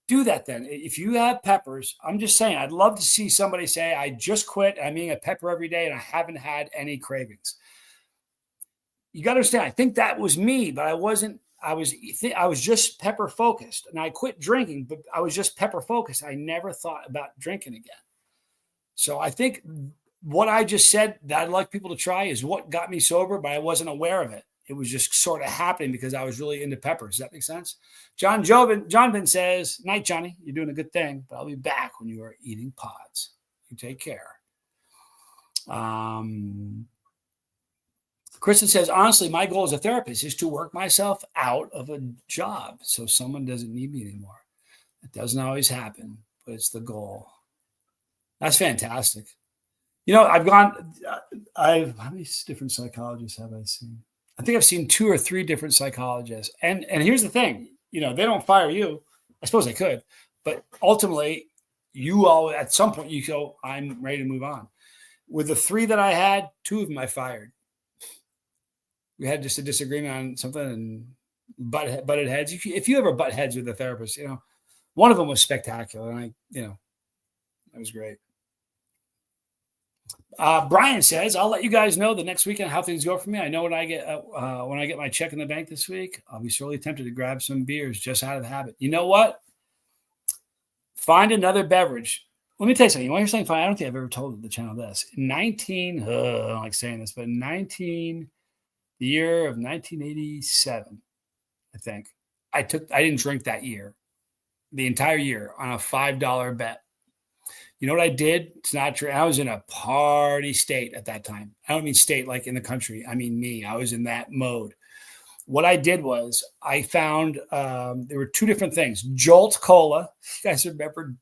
Do that then. If you have peppers, I'm just saying, I'd love to see somebody say, I just quit. I'm eating a pepper every day and I haven't had any cravings. You got to understand, I think that was me, but I wasn't. I was just pepper focused, and I quit drinking, but I was just pepper focused. I never thought about drinking again. So I think what I just said that I'd like people to try is what got me sober, but I wasn't aware of it. It was just sort of happening because I was really into peppers. Does that make sense? Jonathan says, night, Johnny, you're doing a good thing, but I'll be back when you are eating pods. You take care. Kristen says, honestly, my goal as a therapist is to work myself out of a job so someone doesn't need me anymore. It doesn't always happen, but it's the goal. That's fantastic. You know, how many different psychologists have I seen? I think I've seen 2 or 3 different psychologists. And here's the thing, you know, they don't fire you. I suppose they could, but ultimately you all, at some point you go, I'm ready to move on. With the 3 that I had, 2 of them I fired. We had just a disagreement on something and butted heads. If you ever butt heads with a therapist, you know, one of them was spectacular. And that was great. Brian says, I'll let you guys know the next weekend how things go for me. I know when I get my check in the bank this week, I'll be sorely tempted to grab some beers just out of habit. You know what? Find another beverage. Let me tell you something. You want to hear something funny? I don't think I've ever told the channel this. I don't like saying this, but the year of 1987, I think. I didn't drink that year, the entire year, on a $5 bet. You know what I did? It's not true. I was in a party state at that time. I don't mean state like in the country. I mean me. I was in that mode. What I did was I found there were 2 different things. Jolt Cola. You guys remember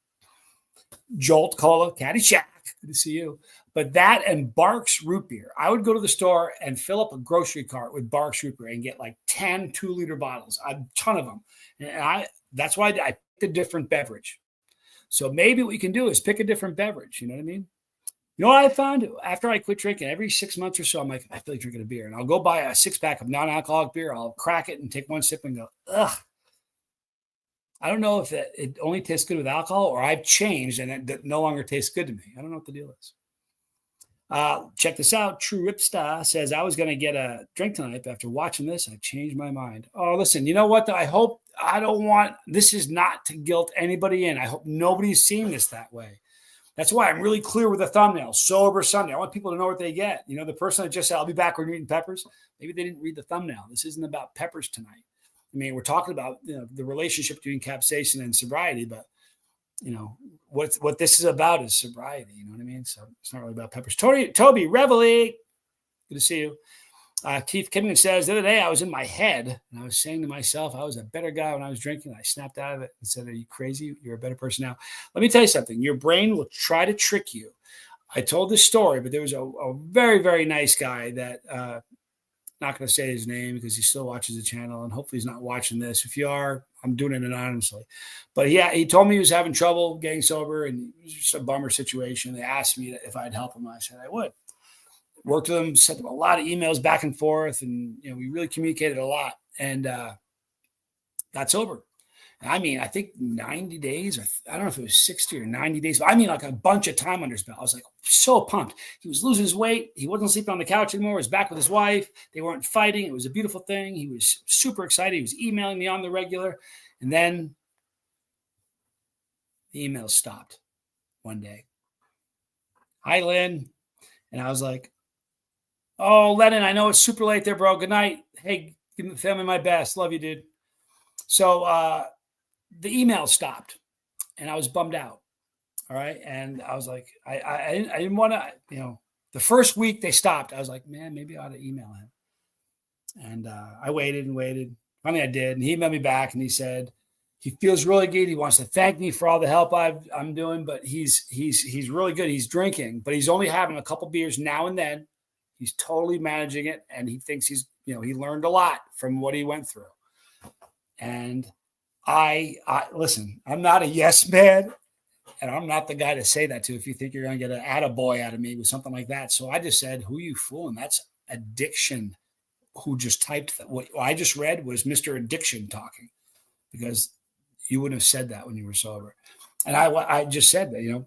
Jolt Cola? Caddyshack. Good to see you. But that and Barks root beer. I would go to the store and fill up a grocery cart with Barks root beer and get like 10 2-liter bottles, a ton of them. And that's why I picked a different beverage. So maybe what you can do is pick a different beverage. You know what I mean? You know what I found? After I quit drinking, every 6 months or so, I'm like, I feel like drinking a beer. And I'll go buy a 6-pack of non-alcoholic beer. I'll crack it and take 1 sip and go, ugh. I don't know if it only tastes good with alcohol or I've changed and it no longer tastes good to me. I don't know what the deal is. Check this out. True Ripstar says, I was going to get a drink tonight, but after watching this, I changed my mind. Oh, listen, you know what? This is not to guilt anybody in. I hope nobody's seeing this that way. That's why I'm really clear with the thumbnail, Sober Sunday. I want people to know what they get. You know, the person that just said, I'll be back when you're eating peppers, maybe they didn't read the thumbnail. This isn't about peppers tonight. I mean, we're talking about, you know, the relationship between capsaicin and sobriety, but you know, what this is about is sobriety. You know what I mean? So it's not really about peppers. Toby Reveille, good to see you. Keith Kimmington says, the other day I was in my head and I was saying to myself, I was a better guy when I was drinking. I snapped out of it and said, are you crazy? You're a better person now. Let me tell you something. Your brain will try to trick you. I told this story, but there was a very, very nice guy that, not going to say his name because he still watches the channel and hopefully he's not watching this. If you are, I'm doing it anonymously. But yeah, he told me he was having trouble getting sober and it was just a bummer situation. They asked me if I'd help him. I said I would. Worked with him, sent him a lot of emails back and forth, and you know, we really communicated a lot and got sober. I mean, I think 90 days, or I don't know if it was 60 or 90 days, but I mean like a bunch of time under his belt. I was like so pumped. He was losing his weight. He wasn't sleeping on the couch anymore. He was back with his wife. They weren't fighting. It was a beautiful thing. He was super excited. He was emailing me on the regular. And then the email stopped one day. Hi, Lynn. And I was like, oh, Lennon, I know it's super late there, bro. Good night. Hey, give the family my best. Love you, dude. So, the email stopped and I was bummed out. All right. And I was like, I didn't want to, you know, the first week they stopped. I was like, man, maybe I ought to email him. And I waited and waited. Finally I did. And he emailed me back and he said, He feels really good. He wants to thank me for all the help I'm doing, but he's really good. He's drinking, but he's only having a couple beers now and then. He's totally managing it, and he thinks he learned a lot from what he went through. And I listen, I'm not a yes man, and I'm not the guy to say that to if you think you're going to get an attaboy out of me with something like that. So I just said, who are you fooling? That's addiction. Who just typed that? What I just read was Mr. Addiction talking, because you wouldn't have said that when you were sober. And I just said that,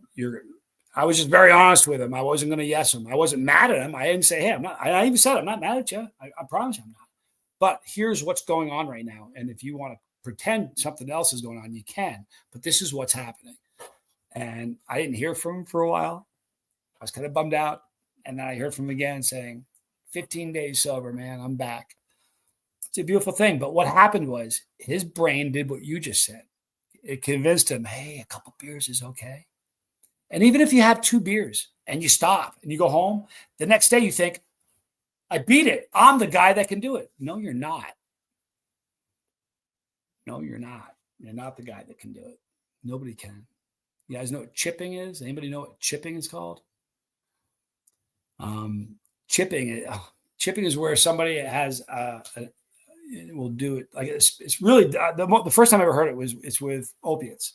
I was just very honest with him. I wasn't going to yes him. I wasn't mad at him. I didn't say, hey, I'm not. I even said, I'm not mad at you. I promise you I'm not. But here's what's going on right now. And if you want to pretend something else is going on, you can. But this is what's happening. And I didn't hear from him for a while. I was kind of bummed out. And then I heard from him again saying, 15 days sober, man, I'm back. It's a beautiful thing. But what happened was his brain did what you just said. It convinced him, hey, a couple beers is okay. And even if you have 2 beers and you stop and you go home, the next day you think, I beat it. I'm the guy that can do it. No, you're not. No, you're not. You're not the guy that can do it. Nobody can. You guys know what chipping is? Anybody know what chipping is called? Chipping is where somebody has will do it. Like it's really the first time I ever heard it's with opiates.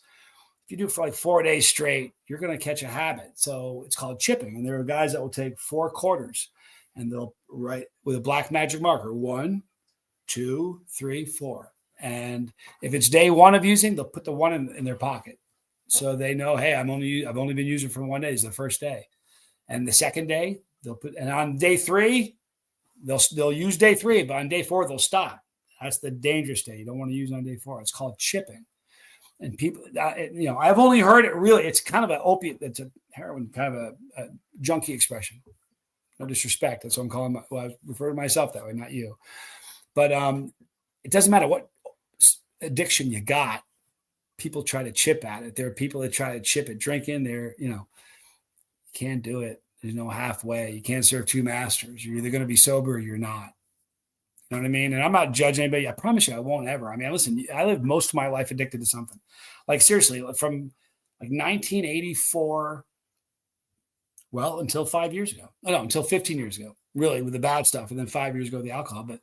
If you do it for like 4 days straight, you're going to catch a habit. So it's called chipping. And there are guys that will take 4 quarters and they'll write with a black magic marker, 1, 2, 3, 4. And if it's day 1 of using, they'll put the 1 in their pocket. So they know, hey, I've only been using for 1 day. It's the first day. And the second day they'll put, and on day 3, they'll use day 3, but on day 4, they'll stop. That's the dangerous day. You don't want to use on day 4. It's called chipping. And people, I've only heard it really. It's kind of an opiate. It's a heroin, kind of a junkie expression. No disrespect. That's what I'm calling. I refer to myself that way, not you. But it doesn't matter what addiction you got. People try to chip at it. There are people that try to chip at drinking. You can't do it. There's no halfway. You can't serve 2 masters. You're either going to be sober or you're not. You know what I mean? And I'm not judging anybody. I promise you I won't ever. I mean, listen, I lived most of my life addicted to something. Like seriously, from like 1984, well, until 5 years ago. Oh, no, until 15 years ago, really, with the bad stuff. And then 5 years ago, the alcohol. But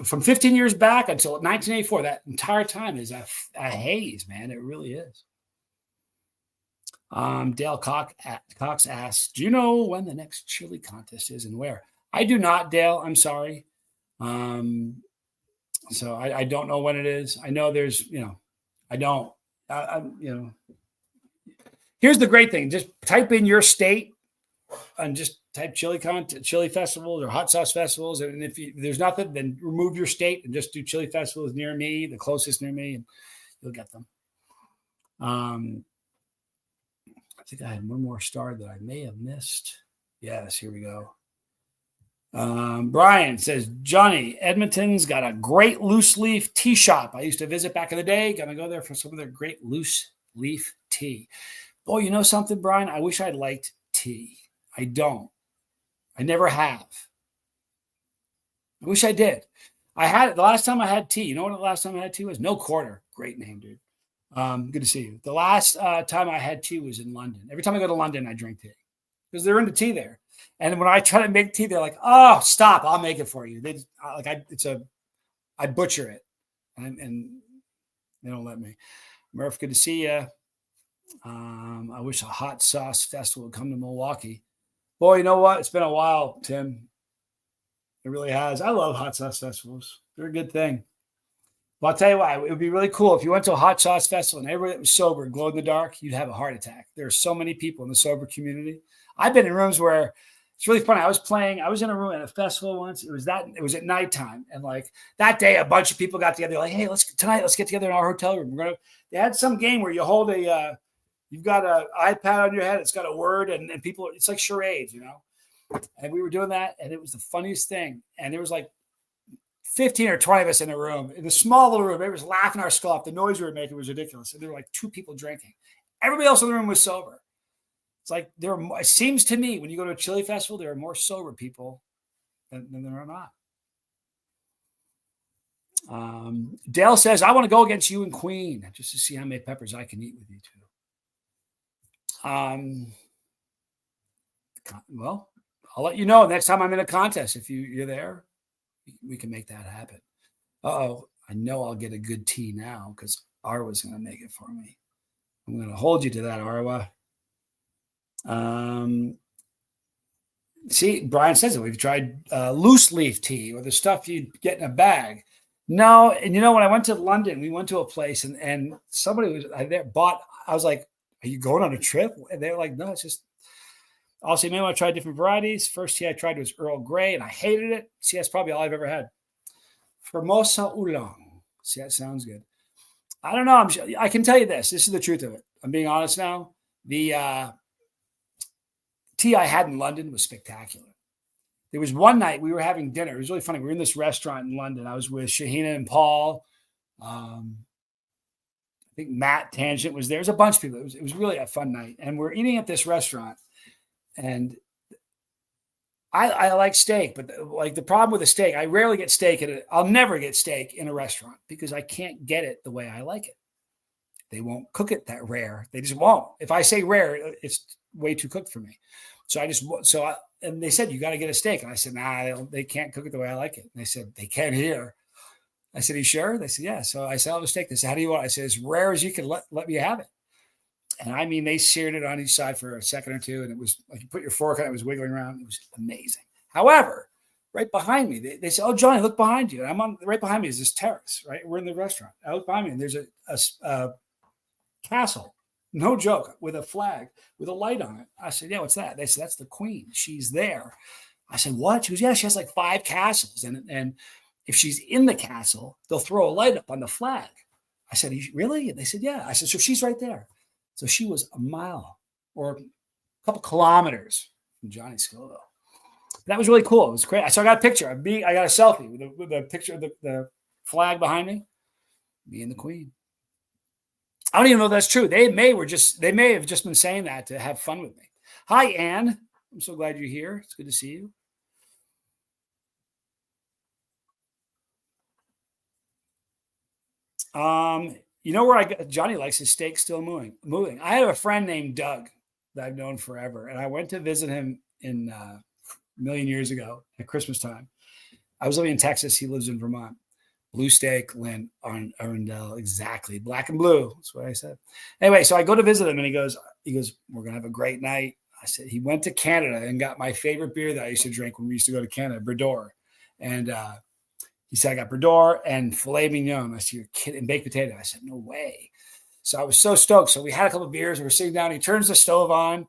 from 15 years back until 1984, that entire time is a haze, man. It really is. Dale Cox asks, do you know when the next chili contest is and where? I do not, Dale. I'm sorry. So I don't know when it is. I know there's, I don't. Here's the great thing. Just type in your state and just type chili festivals or hot sauce festivals. And if there's nothing, then remove your state and just do chili festivals near me, the closest near me, and you'll get them. I think I had one more star that I may have missed. Yes, here we go. Brian says, Johnny, Edmonton's got a great loose leaf tea shop. I used to visit back in the day. Gonna go there for some of their great loose leaf tea. Oh, you know something, Brian? I wish I liked tea. I don't. I never have. I wish I did. I had it the last time I had tea. You know what the last time I had tea was? No Quarter. Great name, dude. Good to see you. The last time I had tea was in London. Every time I go to London, I drink tea because they're into tea there. And when I try to make tea, they're like, "Oh, stop! I'll make it for you." I butcher it, and they don't let me. Murph, good to see you. I wish a hot sauce festival would come to Milwaukee. Boy, you know what? It's been a while, Tim. It really has. I love hot sauce festivals. They're a good thing. Well, I'll tell you what, it would be really cool if you went to a hot sauce festival and everybody that was sober, glow in the dark, you'd have a heart attack. There are so many people in the sober community. I've been in rooms where it's really funny. I was in a room at a festival once. It was at nighttime. And like that day, a bunch of people got together. Like, hey, let's get together in our hotel room. They had some game where you hold you've got an iPad on your head. It's got a word and people, it's like charades, And we were doing that. And it was the funniest thing. And there was like 15 or 20 of us in a room, in a small little room. Everybody was laughing our skull off. The noise we were making was ridiculous. And there were like 2 people drinking. Everybody else in the room was sober. It's like it seems to me when you go to a chili festival, there are more sober people than there are not. Dale says, I want to go against you and Queen just to see how many peppers I can eat with you two. Well, I'll let you know next time I'm in a contest. If you're there, we can make that happen. Uh-oh, I know I'll get a good tea now because Arwa's going to make it for me. I'm going to hold you to that, Arwa. See, Brian says it. We've tried loose leaf tea or the stuff you get in a bag. No, and when I went to London, we went to a place and somebody was there bought. I was like, "Are you going on a trip?" And they're like, "No, it's just." Also, you may want to try different varieties. First tea I tried was Earl Grey, and I hated it. See, that's probably all I've ever had. Formosa Oolong. See, that sounds good. I don't know. I can tell you this. This is the truth of it. I'm being honest now. The tea I had in London was spectacular. There was one night we were having dinner. It was really funny. We were in this restaurant in London. I was with Shahina and Paul. I think Matt Tangent was there. There's a bunch of people. It was really a fun night. And we're eating at this restaurant. And I like steak, but the problem with the steak, I rarely get steak I'll never get steak in a restaurant because I can't get it the way I like it. They won't cook it that rare. They just won't. If I say rare, it's way too cooked for me. And they said, you got to get a steak. And I said, nah, they can't cook it the way I like it. And they said, they can't here. I said, are you sure? They said, yeah. So I said, I'll have a steak. They said, how do you want it? I said, as rare as you can let me have it. And I mean, they seared it on each side for a second or two. And it was like you put your fork on it, was wiggling around. It was amazing. However, right behind me, they said, oh, Johnny, look behind you. And right behind me is this terrace, right? We're in the restaurant. I look behind me and there's a castle. No joke, with a flag, with a light on it. I said, yeah, what's that? They said, that's the Queen. She's there. I said, what? She goes, yeah, she has like 5 castles. And if she's in the castle, they'll throw a light up on the flag. I said, really? And they said, yeah. I said, so she's right there. So she was a mile or a couple kilometers from Johnny Scoville. That was really cool. It was great. So I got a picture of me. I got a selfie with a picture of the flag behind me and the Queen. I don't even know if that's true. They may have just been saying that to have fun with me. Hi, Anne. I'm so glad you're here. It's good to see you. Where Johnny likes his steak still moving. I have a friend named Doug that I've known forever, and I went to visit him in a million years ago at Christmas time. I was living in Texas. He lives in Vermont. Blue steak, Lynn, Arundel, exactly. Black and blue. That's what I said. Anyway, so I go to visit him and he goes, we're going to have a great night. I said, he went to Canada and got my favorite beer that I used to drink when we used to go to Canada, Bredor. And he said, I got Bredor and filet mignon. I said, you're kidding, and baked potato. I said, no way. So I was so stoked. So we had a couple of beers and we're sitting down. He turns the stove on,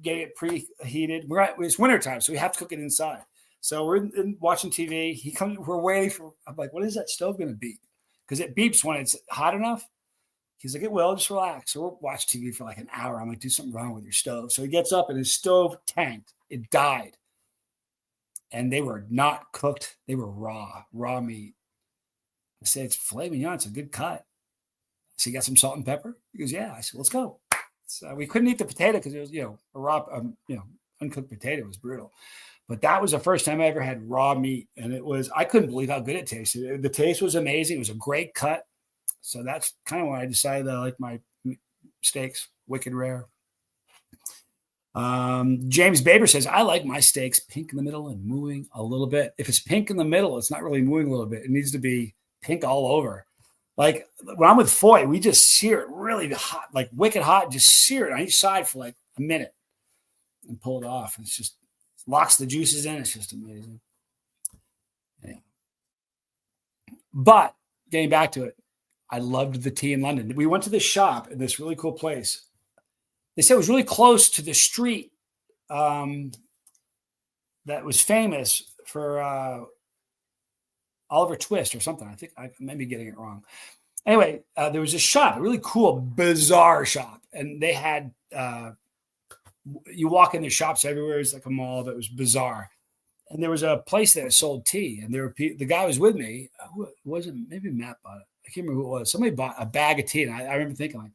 get it preheated. It's wintertime, so we have to cook it inside. So we're watching TV. He comes. We're waiting for. I'm like, when is that stove going to beep? Because it beeps when it's hot enough. He's like, it will. Just relax. So we'll watch TV for like an hour. I'm like, do something wrong with your stove. So he gets up and his stove tanked. It died. And they were not cooked. They were raw meat. I said, it's filet mignon. It's a good cut. So you got some salt and pepper? He goes, yeah. I said, let's go. So we couldn't eat the potato because it was, a raw, uncooked potato was brutal. But that was the first time I ever had raw meat. And I couldn't believe how good it tasted. The taste was amazing. It was a great cut. So that's kind of when I decided that I like my steaks, wicked rare. James Baber says, I like my steaks pink in the middle and moving a little bit. If it's pink in the middle, it's not really moving a little bit. It needs to be pink all over. Like when I'm with Foy, we just sear it really hot, like wicked hot, just sear it on each side for like a minute and pull it off. And it's just locks the juices in. It's just amazing. Yeah. But getting back to it, I loved the tea in London. We went to this shop in this really cool place. They said it was really close to the street that was famous for Oliver Twist or something. I think I may be getting it wrong. Anyway, there was a shop, a really cool, bizarre shop. And they had, you walk in the shops everywhere. It's like a mall that was bizarre. And there was a place that sold tea. And the guy was with me. Who was it? Maybe Matt bought it. I can't remember who it was. Somebody bought a bag of tea. And I remember thinking, like,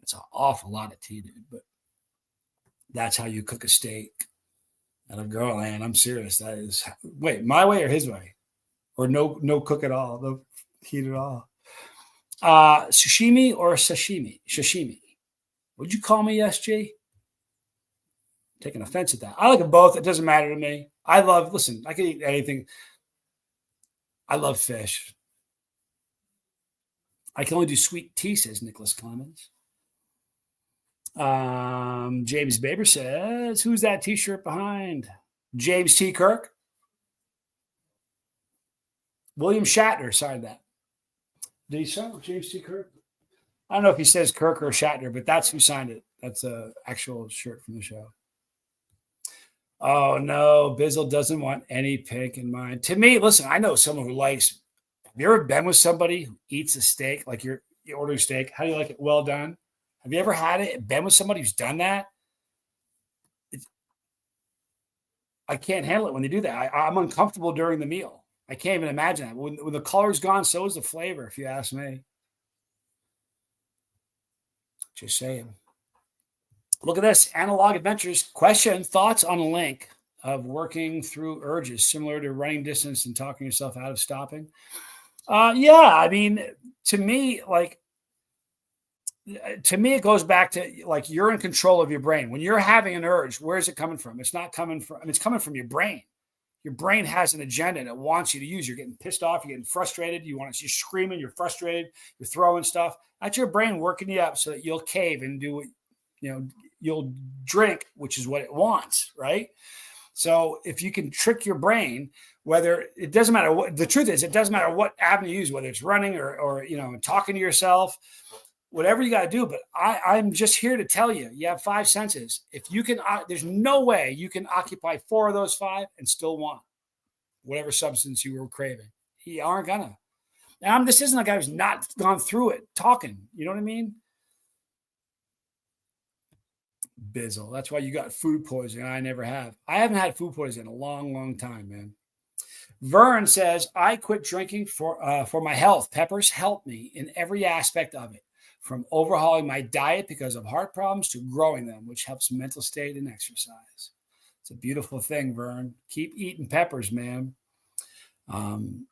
it's an awful lot of tea, dude. But that's how you cook a steak at a girl, and I'm serious. That is, wait, my way or his way? or no cook at all, no heat at all. Sushimi or sashimi? Sashimi. Would you call me SG? Taking offense at that. I like them both. It doesn't matter to me. I can eat anything. I love fish. I can only do sweet tea, says Nicholas Clemens. James Baber says, who's that t-shirt behind? James T. Kirk. William Shatner signed that. Did he sign James T. Kirk? I don't know if he says Kirk or Shatner, but that's who signed it. That's an actual shirt from the show. Oh, no. Bizzle doesn't want any pink in mine. To me, listen, I know someone who likes. Have you ever been with somebody who eats a steak? Like you order a steak. How do you like it? Well done. Have you ever had it? Been with somebody who's done that? I can't handle it when they do that. I'm uncomfortable during the meal. I can't even imagine that. When the color's gone, so is the flavor, if you ask me. Just saying. Look at this. Analog Adventures. Question, thoughts on a link of working through urges similar to running distance and talking yourself out of stopping? Yeah, I mean, to me, it goes back to like you're in control of your brain. When you're having an urge, where's it coming from? It's not coming from, it's coming from your brain. Your brain has an agenda and it wants you to use. You're getting pissed off, you're getting frustrated, you're screaming, you're frustrated, you're throwing stuff. That's your brain working you up so that you'll cave and do what, you'll drink, which is what it wants, right? So if you can trick your brain, it doesn't matter what, the truth is, it doesn't matter what avenue you use, whether it's running or talking to yourself, whatever you got to do. But I'm just here to tell you, you have 5 senses. If you can, there's no way you can occupy 4 of those 5 and still want whatever substance you were craving. You aren't gonna. And this isn't a guy who's not gone through it talking. You know what I mean? Bizzle. That's why you got food poisoning. I never have. I haven't had food poisoning in a long, long time, man. Vern says, I quit drinking for my health. Peppers help me in every aspect of it, from overhauling my diet because of heart problems to growing them, which helps mental state and exercise. It's a beautiful thing, Vern. Keep eating peppers, man. I'm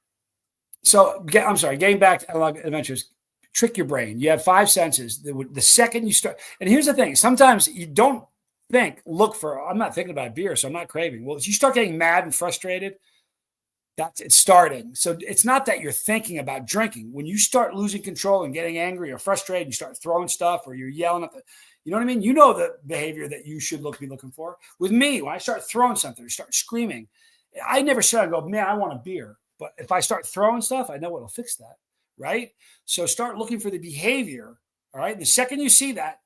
sorry, getting back to Analog Adventures, trick your brain. You have 5 senses. The second you start, and here's the thing, sometimes you don't look for, I'm not thinking about beer, so I'm not craving. Well, if you start getting mad and frustrated, it's starting. So it's not that you're thinking about drinking. When you start losing control and getting angry or frustrated, you start throwing stuff or you're yelling at you know what I mean? You know the behavior that you should be looking for. With me, when I start throwing something or start screaming, I never sit and go, man, I want a beer. But if I start throwing stuff, I know what'll fix that, right? So start looking for the behavior, all right? The second you see that,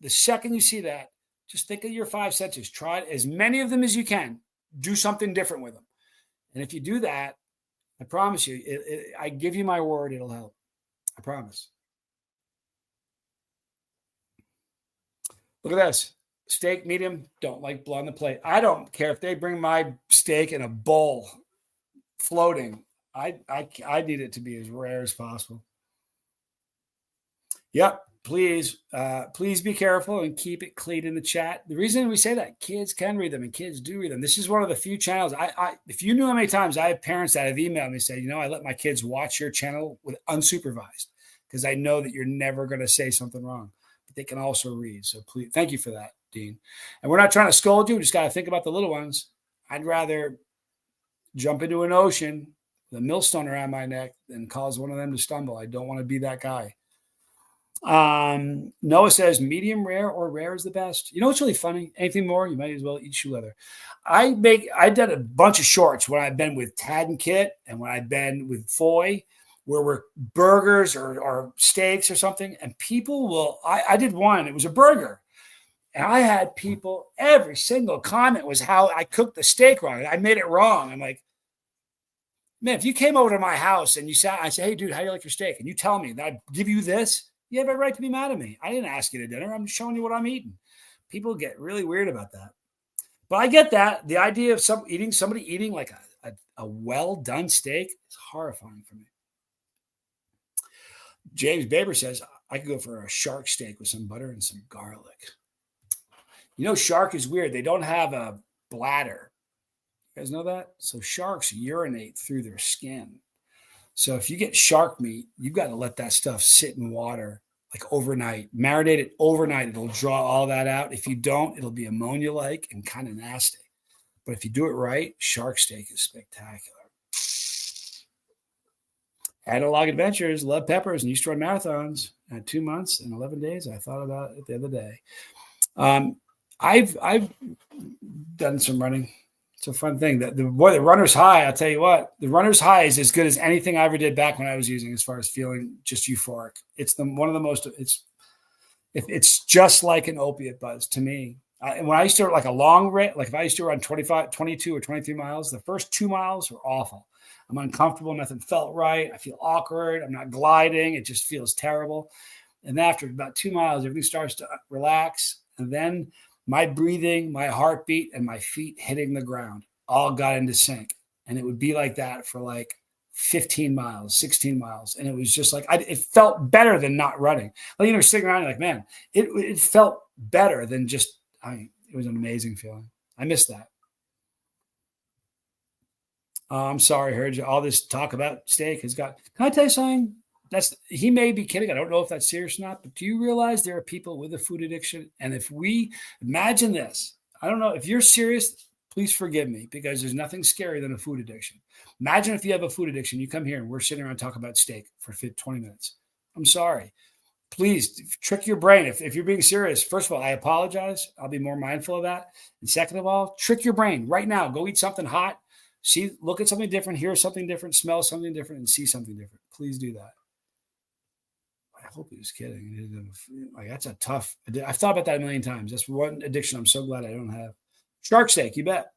just think of your 5 senses. Try as many of them as you can. Do something different with them. And if you do that, I promise you, I give you my word, it'll help. I promise. Look at this. Steak, medium, don't like blood on the plate. I don't care if they bring my steak in a bowl floating. I need it to be as rare as possible. Yep. Please be careful and keep it clean in the chat. The reason we say that, kids can read them and kids do read them. This is one of the few channels. If you knew how many times I have parents that have emailed me and say, I let my kids watch your channel with unsupervised because I know that you're never going to say something wrong, but they can also read. So please, thank you for that, Dean. And we're not trying to scold you. We just got to think about the little ones. I'd rather jump into an ocean with a millstone around my neck than cause one of them to stumble. I don't want to be that guy. Noah says medium rare or rare is the best. You know what's really funny? Anything more, you might as well eat shoe leather. I did a bunch of shorts when I've been with Tad and Kit and when I've been with Foy, where we're burgers or steaks or something. And people I did one, it was a burger. And I had people, every single comment was how I cooked the steak wrong. I made it wrong. I'm like, man, if you came over to my house and I say, hey, dude, how do you like your steak? And you tell me that I give you this, you have a right to be mad at me. I didn't ask you to dinner. I'm just showing you what I'm eating. People get really weird about that. But I get that. The idea of somebody eating like a well-done steak is horrifying for me. James Baber says, I could go for a shark steak with some butter and some garlic. Shark is weird. They don't have a bladder. You guys know that? So sharks urinate through their skin. So if you get shark meat, you've got to let that stuff sit in water like overnight. Marinate it overnight. It'll draw all that out. If you don't, it'll be ammonia-like and kind of nasty. But if you do it right, shark steak is spectacular. Analog Adventures, love peppers, and used to run marathons. 2 months and 11 days. I thought about it the other day. I've done some running. It's a fun thing. The runner's high, I'll tell you what, the runner's high is as good as anything I ever did back when I was using, as far as feeling just euphoric. It's one of the most, it's just like an opiate buzz to me. And when I used to like a long rate, like if I used to run 25, 22 or 23 miles, the first 2 miles were awful. I'm uncomfortable. Nothing felt right. I feel awkward. I'm not gliding. It just feels terrible. And after about 2 miles, everything starts to relax. And then my breathing, my heartbeat, and my feet hitting the ground all got into sync. And it would be like that for like 15 miles, 16 miles. And it was just like, it felt better than not running. Like, sitting around, you're like, man, it felt better than just, it was an amazing feeling. I miss that. I'm sorry, I heard you. All this talk about steak has got, can I tell you something? He may be kidding. I don't know if that's serious or not, but do you realize there are people with a food addiction? And if we imagine this, I don't know if you're serious, please forgive me, because there's nothing scarier than a food addiction. Imagine if you have a food addiction, you come here and we're sitting around talking about steak for 20 minutes. I'm sorry. Please trick your brain. If you're being serious, first of all, I apologize. I'll be more mindful of that. And second of all, trick your brain right now. Go eat something hot. Look at something different, hear something different, smell something different, and see something different. Please do that. I hope he was kidding. Like, that's a tough. I've thought about that a million times. That's one addiction I'm so glad I don't have. Shark steak, you bet.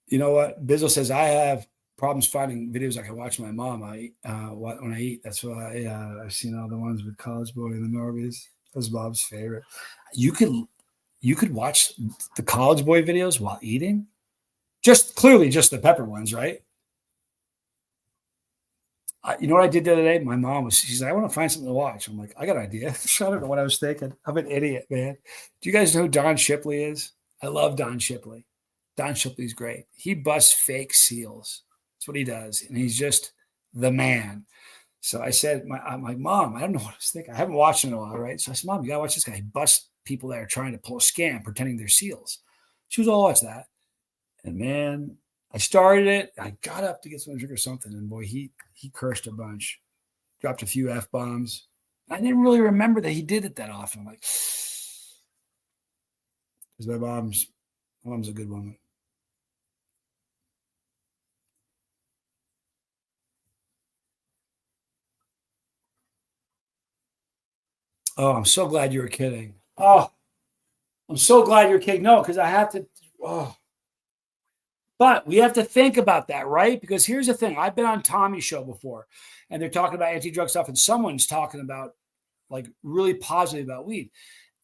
You know what? Bizzle says, I have problems finding videos I can watch my mom when I eat. That's why I've seen all the ones with College Boy and the Norbies. That's Bob's favorite. You could watch the College Boy videos while eating. Clearly just the pepper ones, right? You know what I did the other day? My mom she's like, I want to find something to watch. I'm like, I got an idea. I don't know what I was thinking. I'm an idiot, man. Do you guys know who Don Shipley is? I love Don Shipley. Don Shipley's great. He busts fake seals. That's what he does. And he's just the man. So I said, I'm like, Mom, I don't know what I was thinking. I haven't watched him in a while, right? So I said, Mom, you got to watch this guy. He busts people that are trying to pull a scam, pretending they're seals. She was all, watch that. And man, I started it. I got up to get some drink or something. And boy, he cursed a bunch, dropped a few F-bombs. I didn't really remember that he did it that often. I'm like, because my mom's a good woman. Oh, I'm so glad you were kidding. Oh, I'm so glad you're kidding. No, because I have to. Oh. But we have to think about that, right? Because here's the thing. I've been on Tommy's show before, and they're talking about anti-drug stuff, and someone's talking about, like, really positive about weed.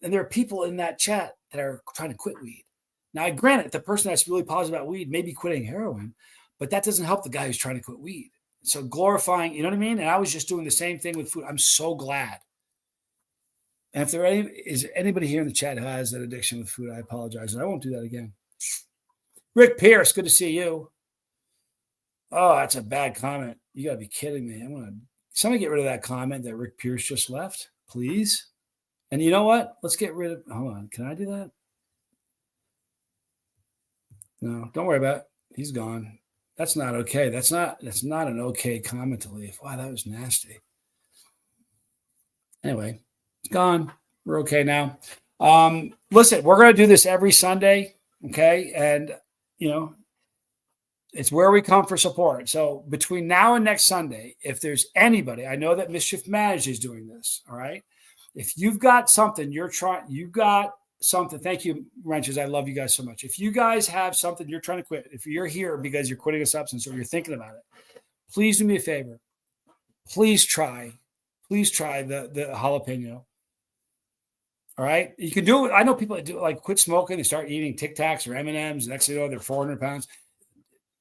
And there are people in that chat that are trying to quit weed. Now, granted, the person that's really positive about weed may be quitting heroin, but that doesn't help the guy who's trying to quit weed. So glorifying, you know what I mean? And I was just doing the same thing with food. I'm so glad. And if there is anybody here in the chat who has that addiction with food, I apologize. And I won't do that again. Rick Pierce, good to see you. Oh, that's a bad comment. You got to be kidding me. Somebody get rid of that comment that Rick Pierce just left, please. And you know what? Let's get rid of, hold on. Can I do that? No, don't worry about it. He's gone. That's not okay. That's not an okay comment to leave. Wow, that was nasty. Anyway, it's gone. We're okay now. Listen, we're going to do this every Sunday. Okay. And, it's where we come for support. So between now and next Sunday, if there's anybody, I know that Mischief Managed is doing this. All right. If you've got something thank you, Wrenches. I love you guys so much. If you guys have something you're trying to quit, if you're here because you're quitting a substance or you're thinking about it, please do me a favor. Please try the jalapeno. All right. You can do it. I know people that do like quit smoking. They start eating Tic Tacs or M&Ms. Next thing you know, they're 400 pounds.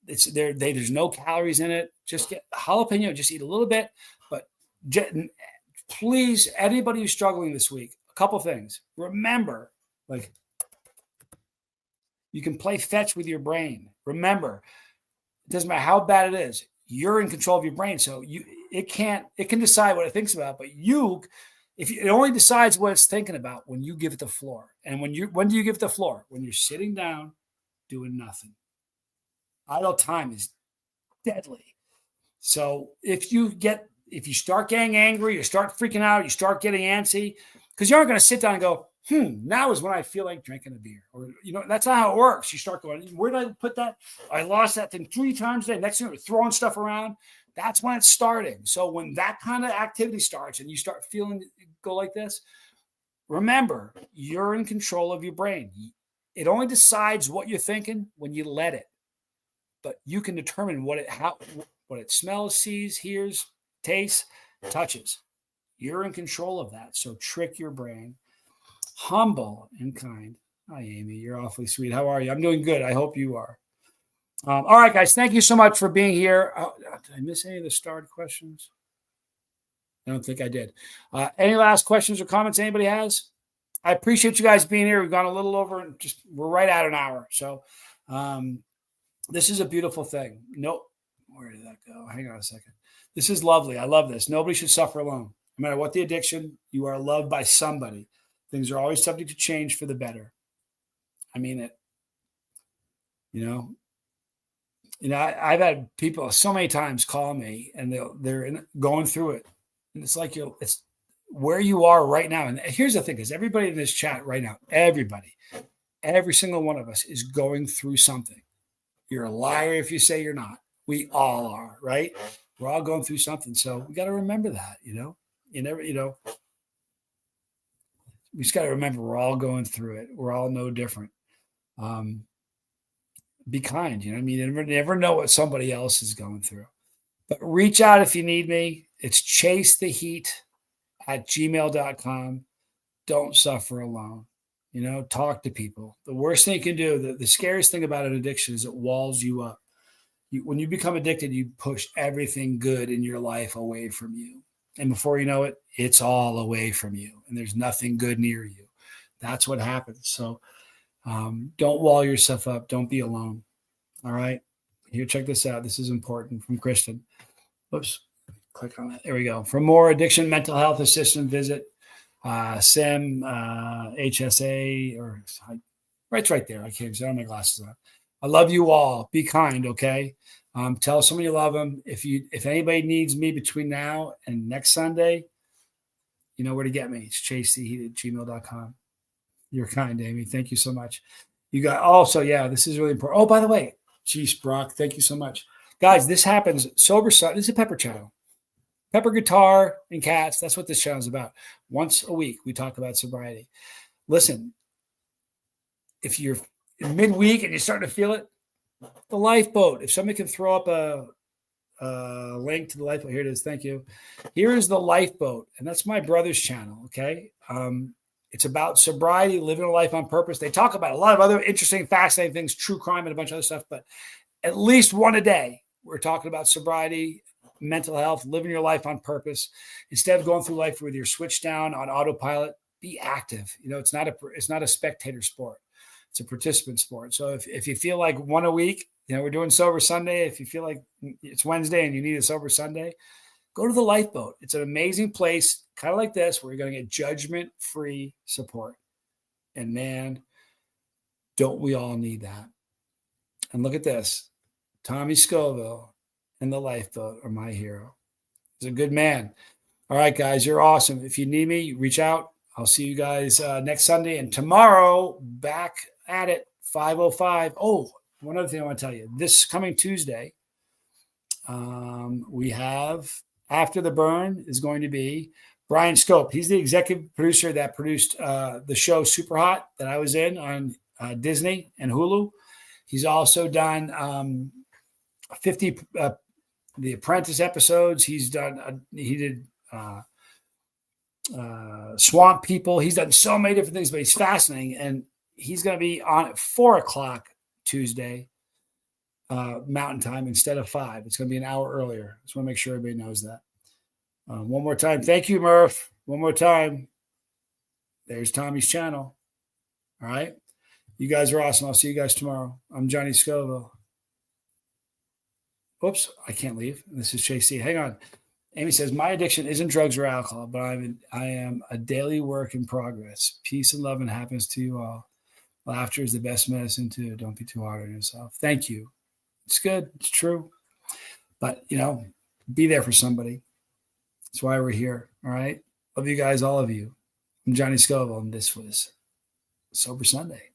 There's no calories in it. Just get jalapeno, just eat a little bit, but please, anybody who's struggling this week, a couple things. Remember, like, you can play fetch with your brain. Remember, it doesn't matter how bad it is. You're in control of your brain. So it can decide what it thinks about, but it only decides what it's thinking about when you give it the floor. And when do you give it the floor? When you're sitting down doing nothing. Idle time is deadly. So if you start getting angry, you start freaking out, you start getting antsy, because you aren't going to sit down and go, now is when I feel like drinking a beer. Or, that's not how it works. You start going, where did I put that? I lost that thing 3 times today. Next thing you're throwing stuff around. That's when it's starting. So when that kind of activity starts and you start feeling go like this, remember, you're in control of your brain. It only decides what you're thinking when you let it. But you can determine what it smells, sees, hears, tastes, touches. You're in control of that. So trick your brain. Humble and kind. Hi, Amy. You're awfully sweet. How are you? I'm doing good. I hope you are. All right, guys. Thank you so much for being here. Did I miss any of the starred questions? I don't think I did. Any last questions or comments anybody has? I appreciate you guys being here. We've gone a little over. We're right at an hour. So this is a beautiful thing. Nope. Where did that go? Hang on a second. This is lovely. I love this. Nobody should suffer alone. No matter what the addiction, you are loved by somebody. Things are always subject to change for the better. I mean it. I've had people so many times call me and they're going through it. And it's like it's where you are right now. And here's the thing, is everybody in this chat right now, every single one of us is going through something. You're a liar if you say you're not. We all are, right? We're all going through something. So we got to remember that, we just got to remember we're all going through it. We're all no different. Be kind. You never know what somebody else is going through. But reach out if you need me. It's chasetheheat@gmail.com. Don't suffer alone. Talk to people. The worst thing you can do, the scariest thing about an addiction is it walls you up. When you become addicted, you push everything good in your life away from you. And before you know it, it's all away from you. And there's nothing good near you. That's what happens. So don't wall yourself up. Don't be alone. All right. Here, check this out. This is important from Kristen. Oops. Click on it. There we go. For more addiction mental health assistance, visit SIM, HSA, or it's right there. I can't see. I don't have my glasses on. I love you all. Be kind, okay? Tell someone you love them. If anybody needs me between now and next Sunday, you know where to get me. It's chasetheheat@gmail.com. You're kind, Amy. Thank you so much. You got also, yeah, this is really important. Oh, by the way, geez, Brock, thank you so much. Guys, this happens sober. This is a Pepper channel. Pepper guitar and cats. That's what this channel is about. Once a week, we talk about sobriety. Listen, if you're in midweek and you're starting to feel it, the lifeboat. If somebody can throw up a link to the lifeboat, here it is. Thank you. Here is the lifeboat, and that's my brother's channel. Okay, it's about sobriety, living a life on purpose. They talk about a lot of other interesting, fascinating things, true crime, and a bunch of other stuff. But at least one a day, we're talking about sobriety, mental health, living your life on purpose. Instead of going through life with your switch down on autopilot, be active. It's not a spectator sport. It's a participant sport. So if you feel like one a week, we're doing Sober Sunday. If you feel like it's Wednesday and you need a Sober Sunday, go to the Lifeboat. It's an amazing place, kind of like this, where you're going to get judgment-free support. And man, don't we all need that? And look at this. Tommy Scoville and the Lifeboat are my hero. He's a good man. All right, guys, you're awesome. If you need me, reach out. I'll see you guys next Sunday. And tomorrow, back at it, 5:05. Oh, one other thing I want to tell you. This coming Tuesday, we have After the Burn is going to be Brian Scope. He's the executive producer that produced the show Super Hot that I was in on Disney and Hulu. He's also done 50 The Apprentice episodes. He did Swamp People. He's done so many different things, but he's fascinating. And he's going to be on at 4:00 Tuesday, Mountain Time instead of 5. It's going to be an hour earlier. Just want to make sure everybody knows that. One more time. Thank you, Murph. One more time. There's Tommy's channel. All right. You guys are awesome. I'll see you guys tomorrow. I'm Johnny Scoville. Oops, I can't leave. This is Chase C. Hang on. Amy says, my addiction isn't drugs or alcohol, but I am a daily work in progress. Peace and love and happiness to you all. Laughter is the best medicine too. Don't be too hard on yourself. Thank you. It's good. It's true. But, be there for somebody. That's why we're here. All right. Love you guys, all of you. I'm Johnny Scoville, and this was Sober Sunday.